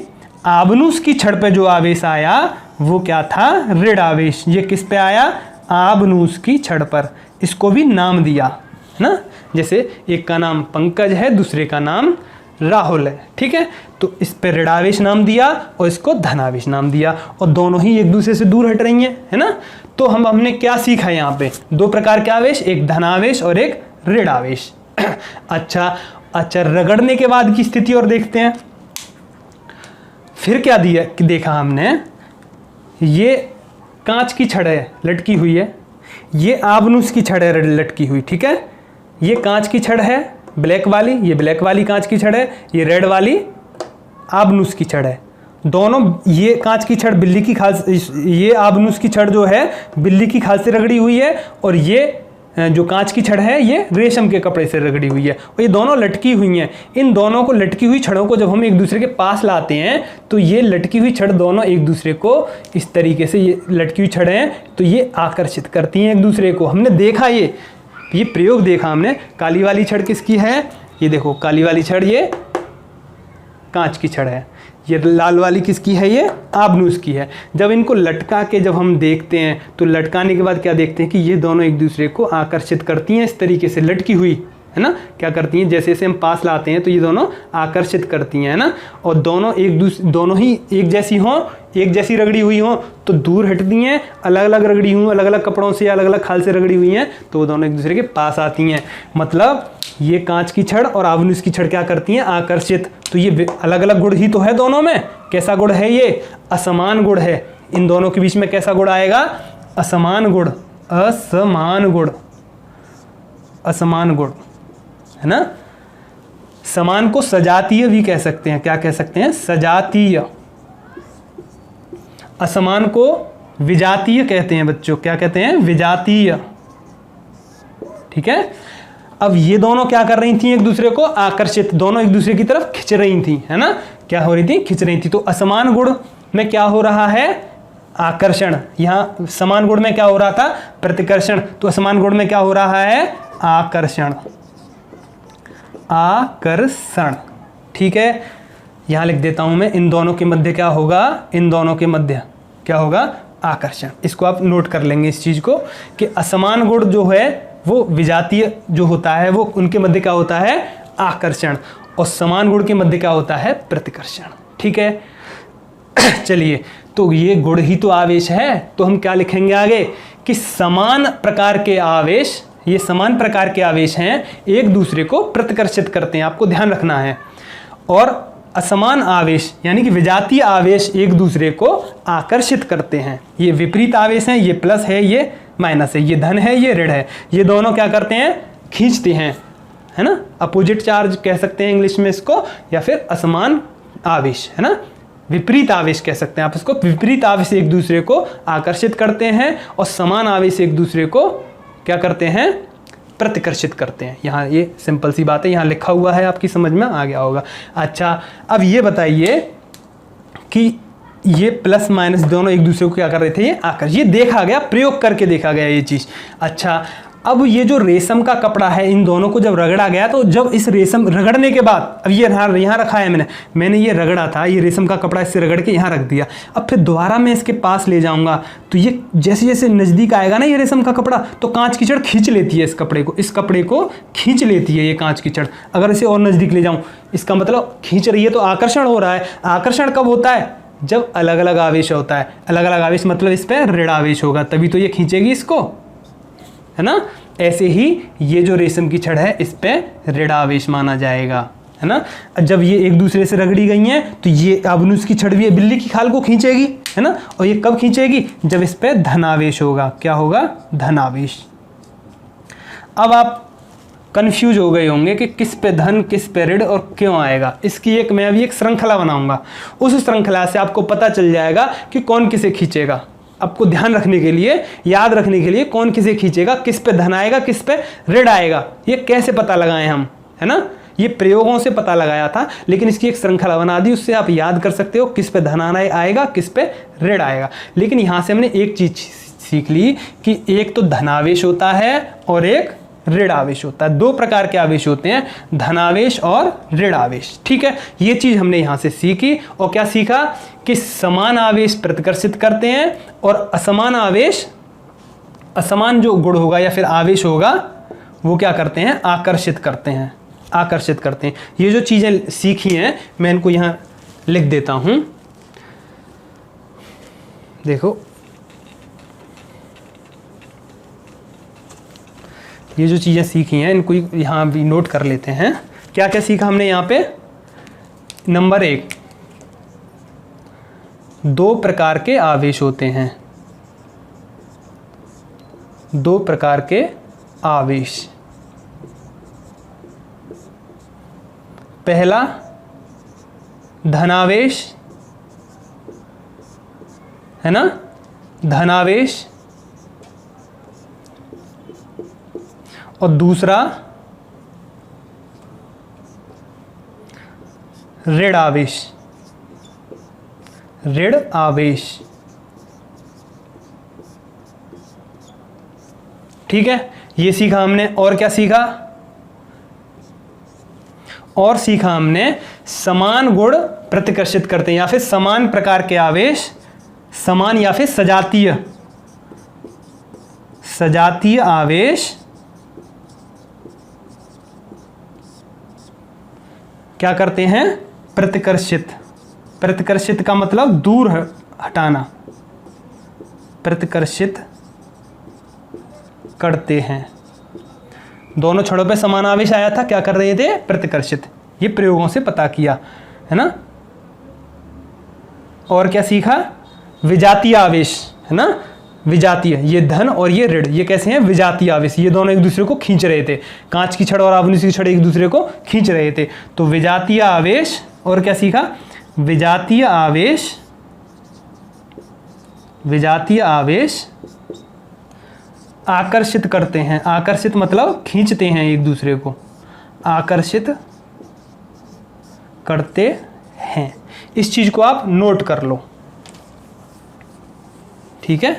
आबनूस की छड़ पे जो आवेश आया वो क्या था, ऋण आवेश। ये किस पे आया, आबनूस की छड़ पर। इसको भी नाम दिया ना, जैसे एक का नाम पंकज है, दूसरे का नाम राहुल है, ठीक है। तो इस पे ऋणावेश नाम दिया और इसको धनावेश नाम दिया, और दोनों ही एक दूसरे से दूर हट रही हैं, है ना। तो हमने क्या सीखा यहाँ पे, 2 प्रकार के आवेश, एक धनावेश और एक ऋणावेश। अच्छा, रगड़ने के बाद की स्थिति और देखते हैं। फिर क्या दिया कि देखा हमने, ये कांच की छड़ है लटकी हुई है, ये आबनूस की छड़ है लटकी हुई, ठीक है। ये कांच की छड़ है ब्लैक वाली, ये ब्लैक वाली कांच की छड़ है, ये रेड वाली आबनूस की छड़ है। दोनों, ये कांच की छड़ बिल्ली की खाल, ये आबनूस की छड़ जो है बिल्ली की खाल से रगड़ी हुई है, और ये जो कांच की छड़ है ये रेशम के कपड़े से रगड़ी हुई है, और ये दोनों लटकी हुई हैं। इन दोनों को, लटकी हुई छड़ों को जब हम एक दूसरे के पास लाते हैं तो ये लटकी हुई छड़ दोनों एक दूसरे को इस तरीके से, ये लटकी हुई छड़ हैं तो ये आकर्षित करती हैं एक दूसरे को। हमने देखा ये प्रयोग देखा हमने। काली वाली छड़ किसकी है, ये देखो, काली वाली छड़ ये कांच की छड़ है, ये लाल वाली किसकी है, ये आबनूस की है। जब इनको लटका के जब हम देखते हैं तो लटकाने के बाद क्या देखते हैं कि ये दोनों एक दूसरे को आकर्षित करती हैं, इस तरीके से लटकी हुई है ना, क्या करती हैं, जैसे जैसे हम पास लाते हैं तो ये दोनों आकर्षित करती हैं, है ना। और दोनों ही एक जैसी हों, एक जैसी रगड़ी हुई हों तो दूर हटती हैं, अलग अलग रगड़ी हुई, अलग अलग कपड़ों से अलग अलग खाल से रगड़ी हुई हैं तो वो दोनों एक दूसरे के पास आती हैं। मतलब ये कांच की छड़ और आबनूस की छड़ क्या करती हैं, आकर्षित। तो ये अलग अलग गुण ही तो है दोनों में। कैसा गुण है ये, असमान गुण है। इन दोनों के बीच में कैसा गुण आएगा, असमान गुण, असमान गुण, असमान गुण, है ना। समान को सजातीय भी कह सकते हैं, क्या कह सकते हैं, सजातीय। असमान को विजातीय कहते हैं बच्चों, क्या कहते हैं, विजातीय। ठीक है। अब ये दोनों क्या कर रही थी, एक दूसरे को आकर्षित, दोनों एक दूसरे की तरफ खिंच रही थी, है ना, क्या हो रही थी, खिंच रही थी। तो असमान गुण में क्या हो रहा है, आकर्षण। यहां समान गुण में क्या हो रहा था, प्रतिकर्षण। तो असमान गुण में क्या हो रहा है, आकर्षण, आकर्षण। ठीक है, यहां लिख देता हूं मैं, इन दोनों के मध्य क्या होगा, इन दोनों के मध्य क्या होगा, आकर्षण। इसको आप नोट कर लेंगे इस चीज को कि असमान गुण जो है वो विजातीय जो होता है वो उनके मध्य क्या होता है, आकर्षण, और समान गुण के मध्य क्या होता है, प्रतिकर्षण। ठीक है। चलिए, तो ये गुण ही तो आवेश है, तो हम क्या लिखेंगे आगे कि समान प्रकार के आवेश, ये समान प्रकार के आवेश हैं, एक दूसरे को प्रतिकर्षित करते हैं, आपको ध्यान रखना है। और असमान आवेश यानी कि विजातीय आवेश एक दूसरे को आकर्षित करते हैं। ये विपरीत आवेश हैं, ये प्लस है, ये माइनस है, ये धन है, ये ऋण है, ये दोनों क्या करते हैं, खींचते हैं, है ना। अपोजिट चार्ज कह सकते हैं इंग्लिश में इसको, या फिर असमान आवेश, है ना, विपरीत आवेश कह सकते हैं आप इसको। विपरीत आवेश एक दूसरे को आकर्षित करते हैं और समान आवेश एक दूसरे को क्या करते हैं, प्रतिकर्षित करते हैं। यहाँ ये सिंपल सी बात है, यहाँ लिखा हुआ है, आपकी समझ में आ गया होगा। अच्छा, अब ये बताइए कि ये प्लस माइनस दोनों एक दूसरे को क्या कर रहे थे, ये आकर्षित, ये देखा गया, प्रयोग करके देखा गया ये चीज़। अच्छा, अब ये जो रेशम का कपड़ा है, इन दोनों को जब रगड़ा गया तो जब इस रेशम रगड़ने के बाद, अब ये यहाँ रखा है मैंने ये रगड़ा था, ये रेशम का कपड़ा इससे रगड़ के यहाँ रख दिया। अब फिर दोबारा मैं इसके पास ले जाऊंगा तो ये जैसे जैसे नज़दीक आएगा ना ये रेशम का कपड़ा, तो कांच की छड़ खींच लेती है इस कपड़े को खींच लेती है ये कांच की छड़। अगर इसे और नज़दीक ले जाऊँ, इसका मतलब खींच रही है तो आकर्षण हो रहा है। आकर्षण कब होता है, जब अलग अलग आवेश होता है। अलग अलग आवेश मतलब इस पर ऋण आवेश होगा, तभी तो ये खींचेगी इसको, है ना। ऐसे ही ये जो रेशम की छड़ है इस पे ऋण आवेश माना जाएगा, है ना। जब ये एक दूसरे से रगड़ी गई हैं तो ये आबनूस की छड़ भी बिल्ली की खाल को खींचेगी, है ना। और ये कब खींचेगी, जब इस पे धनावेश होगा। क्या होगा, धनावेश। अब आप कंफ्यूज हो गए होंगे कि किस पे धन, किस पे ऋण और क्यों आएगा। इसकी मैं अभी एक श्रृंखला बनाऊंगा, उस श्रृंखला से आपको पता चल जाएगा कि कौन किसे खींचेगा। आपको ध्यान रखने के लिए, याद रखने के लिए, कौन किसे खींचेगा, किस पे धन आएगा, किस पे ऋण आएगा, ये कैसे पता लगाएं हम, है ना। ये प्रयोगों से पता लगाया था, लेकिन इसकी एक श्रृंखला बना दी, उससे आप याद कर सकते हो किस पे धन आएगा, किस पे ऋण आएगा। लेकिन यहां से हमने एक चीज सीख ली कि एक तो धनावेश होता है और एक ऋण आवेश होता है। दो प्रकार के आवेश होते हैं, धनावेश और ऋण आवेश। ठीक है, ये चीज हमने यहां से सीखी। और क्या सीखा कि समान आवेश प्रतिकर्षित करते हैं और असमान आवेश, असमान जो गुण होगा या फिर आवेश होगा वो क्या करते हैं, आकर्षित करते हैं, आकर्षित करते हैं। ये जो चीजें सीखी हैं मैं इनको यहां लिख देता हूं। देखो, ये जो चीज़ें सीखी हैं इनको यहाँ भी नोट कर लेते हैं। क्या क्या सीखा हमने यहाँ पे, नंबर 1, दो प्रकार के आवेश होते हैं, दो प्रकार के आवेश। पहला धनावेश, है ना, धनावेश, और दूसरा ऋण आवेश, ऋण आवेश। ठीक है, ये सीखा हमने। और क्या सीखा, और सीखा हमने समान गुण प्रतिकर्षित करते हैं, या फिर समान प्रकार के आवेश, समान या फिर सजातीय आवेश क्या करते हैं? प्रतिकर्षित। प्रतिकर्षित का मतलब दूर हटाना, प्रतिकर्षित करते हैं। दोनों छड़ों पे समान आवेश आया था, क्या कर रहे थे? प्रतिकर्षित। ये प्रयोगों से पता किया है ना। और क्या सीखा? विजातीय आवेश है ना, विजातीय, ये धन और ये ऋण, ये कैसे हैं? विजातीय आवेश। ये दोनों एक दूसरे को खींच रहे थे, कांच की छड़ और आबनूस की छड़ एक दूसरे को खींच रहे थे, तो विजातीय आवेश। और क्या सीखा? विजातीय आवेश, विजातीय आवेश आकर्षित करते हैं। आकर्षित मतलब खींचते हैं एक दूसरे को, आकर्षित करते हैं। इस चीज को आप नोट कर लो, ठीक है।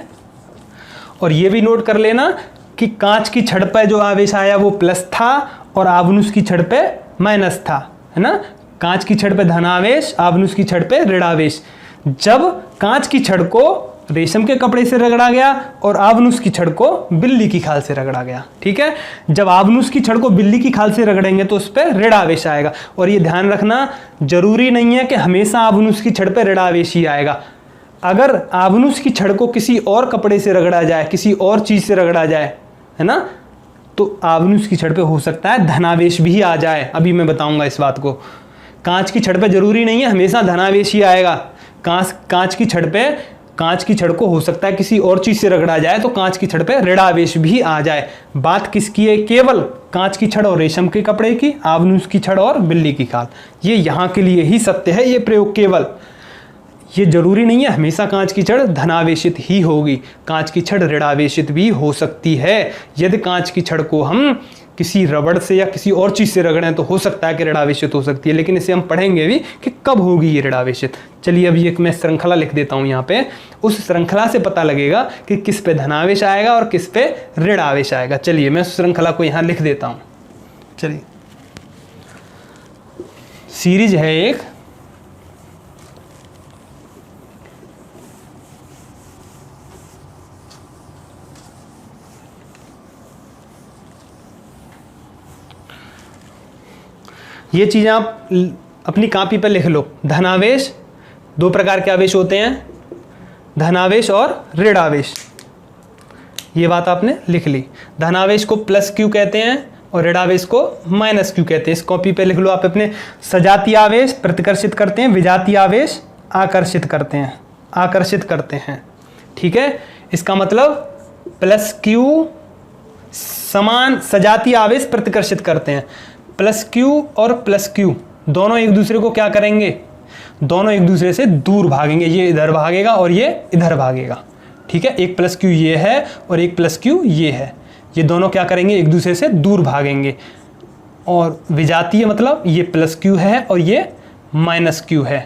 और ये भी नोट कर लेना कि कांच की छड़ पे जो आवेश आया वो प्लस था और आबनूस की छड़ पे माइनस था, है ना। कांच की छड़ पे धनावेश, आबनूस की छड़ पे ऋणावेश। जब कांच की छड़ को रेशम के कपड़े से रगड़ा गया और आबनूस की छड़ को बिल्ली की खाल से रगड़ा गया, ठीक है। जब आबनूस की छड़ को बिल्ली की खाल से रगड़ेंगे तो उस पर ऋणावेश आएगा। और ये ध्यान रखना, जरूरी नहीं है कि हमेशा आबनूस की छड़ पे ऋणावेश ही आएगा। अगर आबनूस की छड़ को किसी और कपड़े से रगड़ा जाए, किसी और चीज से रगड़ा जाए, है ना, तो आबनूस की छड़ पे हो सकता है धनावेश भी आ जाए। अभी मैं बताऊंगा इस बात को। कांच की छड़ पे जरूरी नहीं है हमेशा धनावेश ही आएगा। कांच की छड़ को हो सकता है किसी और चीज से रगड़ा जाए तो कांच की छड़ पे ऋणावेश भी आ जाए। बात किसकी है? केवल कांच की छड़ और रेशम के कपड़े की, आबनूस की छड़ और बिल्ली की खाल। ये यहाँ के लिए ही सत्य है ये प्रयोग केवल। ये जरूरी नहीं है हमेशा कांच की छड़ धनावेशित ही होगी, कांच की छड़ ऋणावेशित भी हो सकती है। यदि कांच की छड़ को हम किसी रबड़ से या किसी और चीज से रगड़ें तो हो सकता है कि ऋणावेशित हो सकती है, लेकिन इसे हम पढ़ेंगे भी कि कब होगी ये ऋणावेशित। चलिए अभी एक मैं श्रृंखला लिख देता हूं यहाँ पे, उस श्रृंखला से पता लगेगा कि किस पे धनावेश आएगा और किस पे ऋणावेश आएगा। चलिए मैं उस श्रृंखला को यहाँ लिख देता हूँ। चलिए, सीरीज है एक, ये चीज़ आप अपनी कॉपी पर लिख लो। धनावेश, दो प्रकार के आवेश होते हैं, धनावेश और ऋणावेश। ये बात आपने लिख ली। धनावेश को प्लस क्यू कहते हैं और ऋणावेश को माइनस क्यू कहते हैं। इस कॉपी पे लिख लो आप अपने। सजातीय आवेश प्रतिकर्षित करते हैं, विजातीय आवेश आकर्षित करते हैं, ठीक है। इसका मतलब प्लस क्यू समान सजातीय आवेश प्रतिकर्षित करते हैं। प्लस क्यू और प्लस क्यू दोनों एक दूसरे को क्या करेंगे? दोनों एक दूसरे से दूर भागेंगे। ये इधर भागेगा और ये इधर भागेगा, ठीक है। एक प्लस क्यू ये है और एक प्लस क्यू ये है। ये दोनों क्या करेंगे? एक दूसरे से दूर भागेंगे। और विजातीय मतलब ये प्लस क्यू है और ये माइनस क्यू है,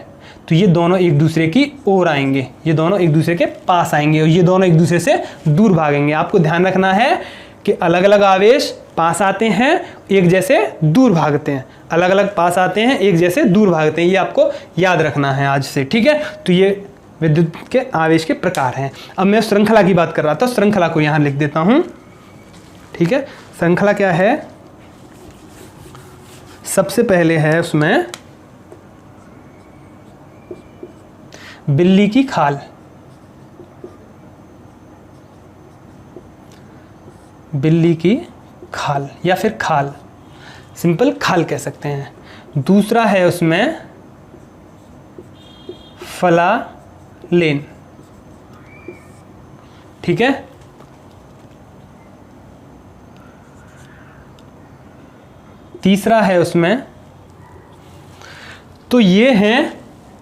तो ये दोनों एक दूसरे की ओर आएंगे, ये दोनों एक दूसरे के पास आएंगे और ये दोनों एक दूसरे से दूर भागेंगे। आपको ध्यान रखना है कि अलग अलग आवेश पास आते हैं, एक जैसे दूर भागते हैं। अलग अलग पास आते हैं, एक जैसे दूर भागते हैं। ये आपको याद रखना है आज से, ठीक है। तो ये विद्युत के आवेश के प्रकार हैं। अब मैं श्रृंखला की बात कर रहा था, श्रृंखला को यहाँ लिख देता हूँ, ठीक है। श्रृंखला क्या है? सबसे पहले है उसमें बिल्ली की खाल। बिल्ली की खाल या फिर खाल, सिंपल खाल कह सकते हैं। दूसरा है उसमें फलालेन, ठीक है। तीसरा है उसमें, तो ये हैं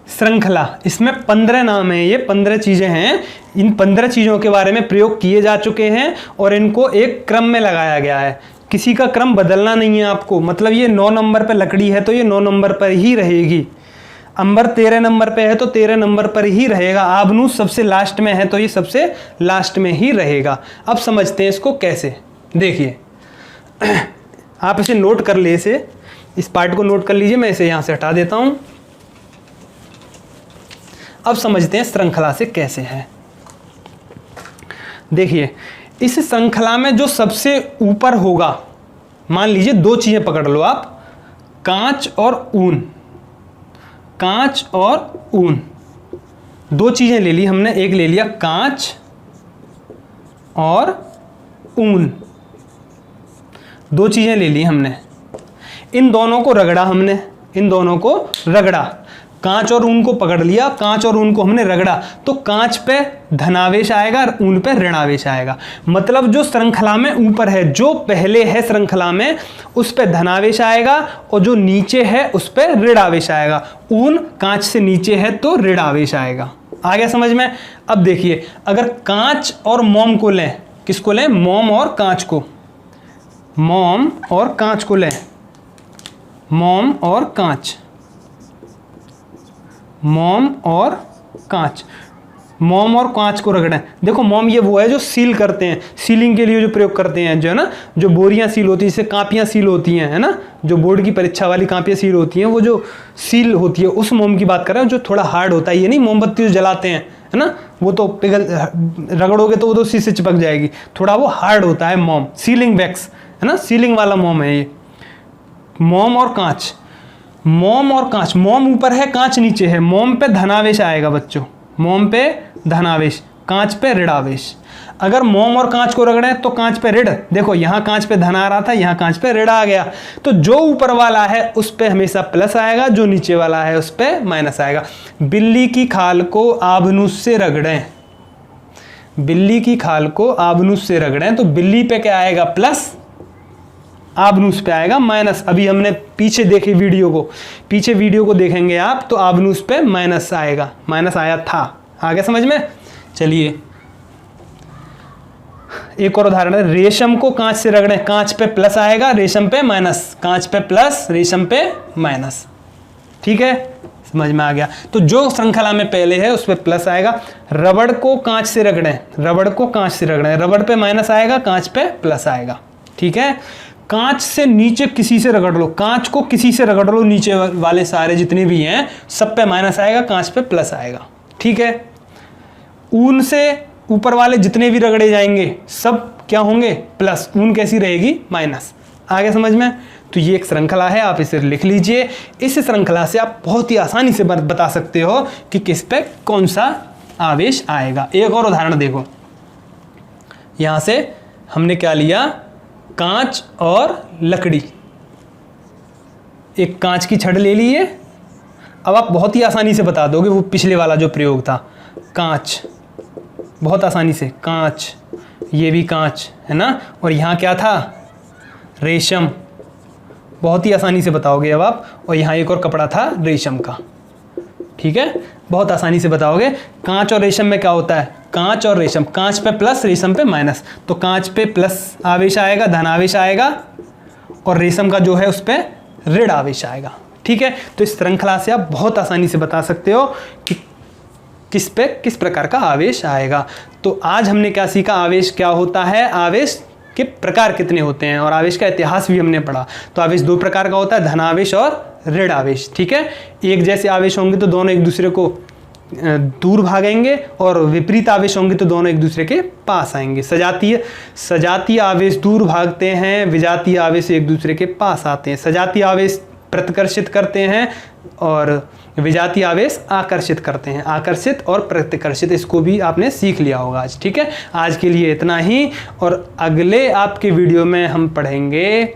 श्रृंखला। इसमें 15 नाम है, ये 15 चीजें हैं। इन 15 चीजों के बारे में प्रयोग किए जा चुके हैं और इनको एक क्रम में लगाया गया है। किसी का क्रम बदलना नहीं है आपको। मतलब ये 9 नंबर पे लकड़ी है तो ये 9 नंबर पर ही रहेगी। अंबर 13 नंबर पे है तो 13 नंबर पर ही रहेगा। आबनूस सबसे लास्ट में है तो ये सबसे लास्ट में ही रहेगा। अब समझते हैं इसको कैसे। देखिए, आप इसे नोट कर ले, इस पार्ट को नोट कर लीजिए। मैं इसे यहाँ से हटा देता हूँ। अब समझते हैं श्रृंखला से कैसे है। देखिए इस श्रृंखला में जो सबसे ऊपर होगा, मान लीजिए दो चीजें पकड़ लो आप, कांच और ऊन, कांच और ऊन, दो चीजें ले ली हमने, एक ले लिया कांच और ऊन, दो चीजें ले ली हमने, इन दोनों को रगड़ा हमने, इन दोनों को रगड़ा, कांच और ऊन को पकड़ लिया, कांच और ऊन को हमने रगड़ा, तो कांच पे धनावेश आएगा और ऊन पे ऋणावेश आएगा। मतलब जो श्रृंखला में ऊपर है, जो पहले है श्रृंखला में, उस पे धनावेश आएगा और जो नीचे है उस पे ऋणावेश आएगा। ऊन कांच से नीचे है तो ऋणावेश आएगा। आ गया समझ में? अब देखिए अगर कांच और मोम को लें, किसको लें? मोम और कांच को, मोम और कांच को लें, मोम और कांच, मोम और कांच, मोम और कांच को रगड़ें। देखो मोम ये वो है जो सील करते हैं, सीलिंग के लिए जो प्रयोग करते हैं, जो है ना, जो बोरियां सील होती है, जिससे कापियां सील होती हैं, है ना, जो बोर्ड की परीक्षा वाली कापियां सील होती हैं, वो जो सील होती है उस मोम की बात कर रहे हैं, जो थोड़ा हार्ड होता है। ये नहीं मोमबत्ती जो जलाते हैं, है ना, वो तो पिघल, रगड़ोगे तो वो तो उसी से चिपक जाएगी, थोड़ा वो हार्ड होता है मोम, सीलिंग वैक्स, है ना, सीलिंग वाला मोम है ये। मोम और कांच, मोम और कांच, मोम ऊपर है कांच नीचे है, मोम पे धनावेश आएगा बच्चों, मोम पे धनावेश, कांच पे ऋणावेश। अगर मोम और कांच को रगड़ें तो कांच पे ऋण, देखो यहाँ कांच पे धन आ रहा था, यहाँ कांच पे ऋण आ गया, तो जो ऊपर वाला है उस पे हमेशा प्लस आएगा, जो नीचे वाला है उस पे माइनस आएगा। बिल्ली की खाल को आबनूस से रगड़ें, बिल्ली की खाल को आबनूस से रगड़ें तो बिल्ली पे क्या आएगा? प्लस, आबनूस पे आएगा माइनस। अभी हमने पीछे देखी वीडियो को, पीछे वीडियो को देखेंगे आप तो आबनूस पे माइनस आएगा, माइनस आया था। आगे समझ में? चलिए एक और उदाहरण है, रेशम को कांच से रगड़ें, कांच पे प्लस आएगा, रेशम पे माइनस, कांच पे प्लस, रेशम पे माइनस। ठीक है, समझ में आ गया? तो जो श्रृंखला में पहले है उस पे प्लस आएगा। रबड़ को कांच से रगड़ें, रबड़ को कांच से रगड़ें, रबड़ पे माइनस आएगा, कांच पे प्लस आएगा। ठीक है, कांच से नीचे किसी से रगड़ लो, कांच को किसी से रगड़ लो, नीचे वाले सारे जितने भी हैं सब पे माइनस आएगा, कांच पे प्लस आएगा। ठीक है, ऊन से ऊपर वाले जितने भी रगड़े जाएंगे सब क्या होंगे? प्लस, ऊन कैसी रहेगी? माइनस। आगे समझ में? तो ये एक श्रृंखला है, आप इसे लिख लीजिए। इस श्रृंखला से आप बहुत ही आसानी से बता सकते हो कि किस पे कौन सा आवेश आएगा। एक और उदाहरण देखो, यहां से हमने क्या लिया? कांच और लकड़ी, एक कांच की छड़ ले ली है। अब आप बहुत ही आसानी से बता दोगे, वो पिछले वाला जो प्रयोग था, कांच, बहुत आसानी से, कांच, ये भी कांच है ना, और यहाँ क्या था? रेशम, बहुत ही आसानी से बताओगे अब आप। और यहाँ एक और कपड़ा था रेशम का। ठीक है, बहुत आसानी से बताओगे। कांच और रेशम में क्या होता है? कांच और रेशम, कांच पे प्लस, रेशम पे माइनस, तो कांच पे प्लस आवेश आएगा, धनावेश आएगा, और रेशम का जो है उस पे ऋण आवेश आएगा। ठीक है, तो इस श्रृंखला से आप बहुत आसानी से बता सकते हो कि किस पे किस प्रकार का आवेश आएगा। तो आज हमने क्या सीखा? आवेश क्या होता है, आवेश के प्रकार कितने होते हैं, और आवेश का इतिहास भी हमने पढ़ा। तो आवेश दो प्रकार का होता है, धनावेश और ऋण आवेश। ठीक है, एक जैसे आवेश होंगे तो दोनों एक दूसरे को दूर भागेंगे, और विपरीत आवेश होंगे तो दोनों एक दूसरे के पास आएंगे। सजातीय आवेश दूर भागते हैं, विजातीय आवेश एक दूसरे के पास आते हैं। सजातीय आवेश प्रतिकर्षित करते हैं और विजातीय आवेश आकर्षित करते हैं। आकर्षित और प्रतिकर्षित, इसको भी आपने सीख लिया होगा आज। ठीक है, आज के लिए इतना ही, और अगले आपके वीडियो में हम पढ़ेंगे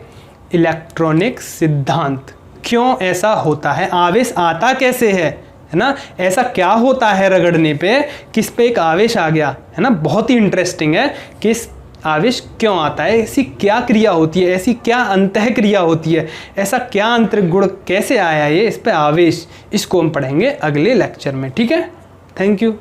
इलेक्ट्रॉनिक सिद्धांत। क्यों ऐसा होता है, आवेश आता कैसे है ना, ऐसा क्या होता है रगड़ने पे, किस पे एक आवेश आ गया, है ना। बहुत ही इंटरेस्टिंग है कि इस आवेश क्यों आता है, ऐसी क्या क्रिया होती है, ऐसी क्या अंतः क्रिया होती है, ऐसा क्या आंतरिक गुण कैसे आया ये, इस पे आवेश, इसको हम पढ़ेंगे अगले लेक्चर में। ठीक है, थैंक यू।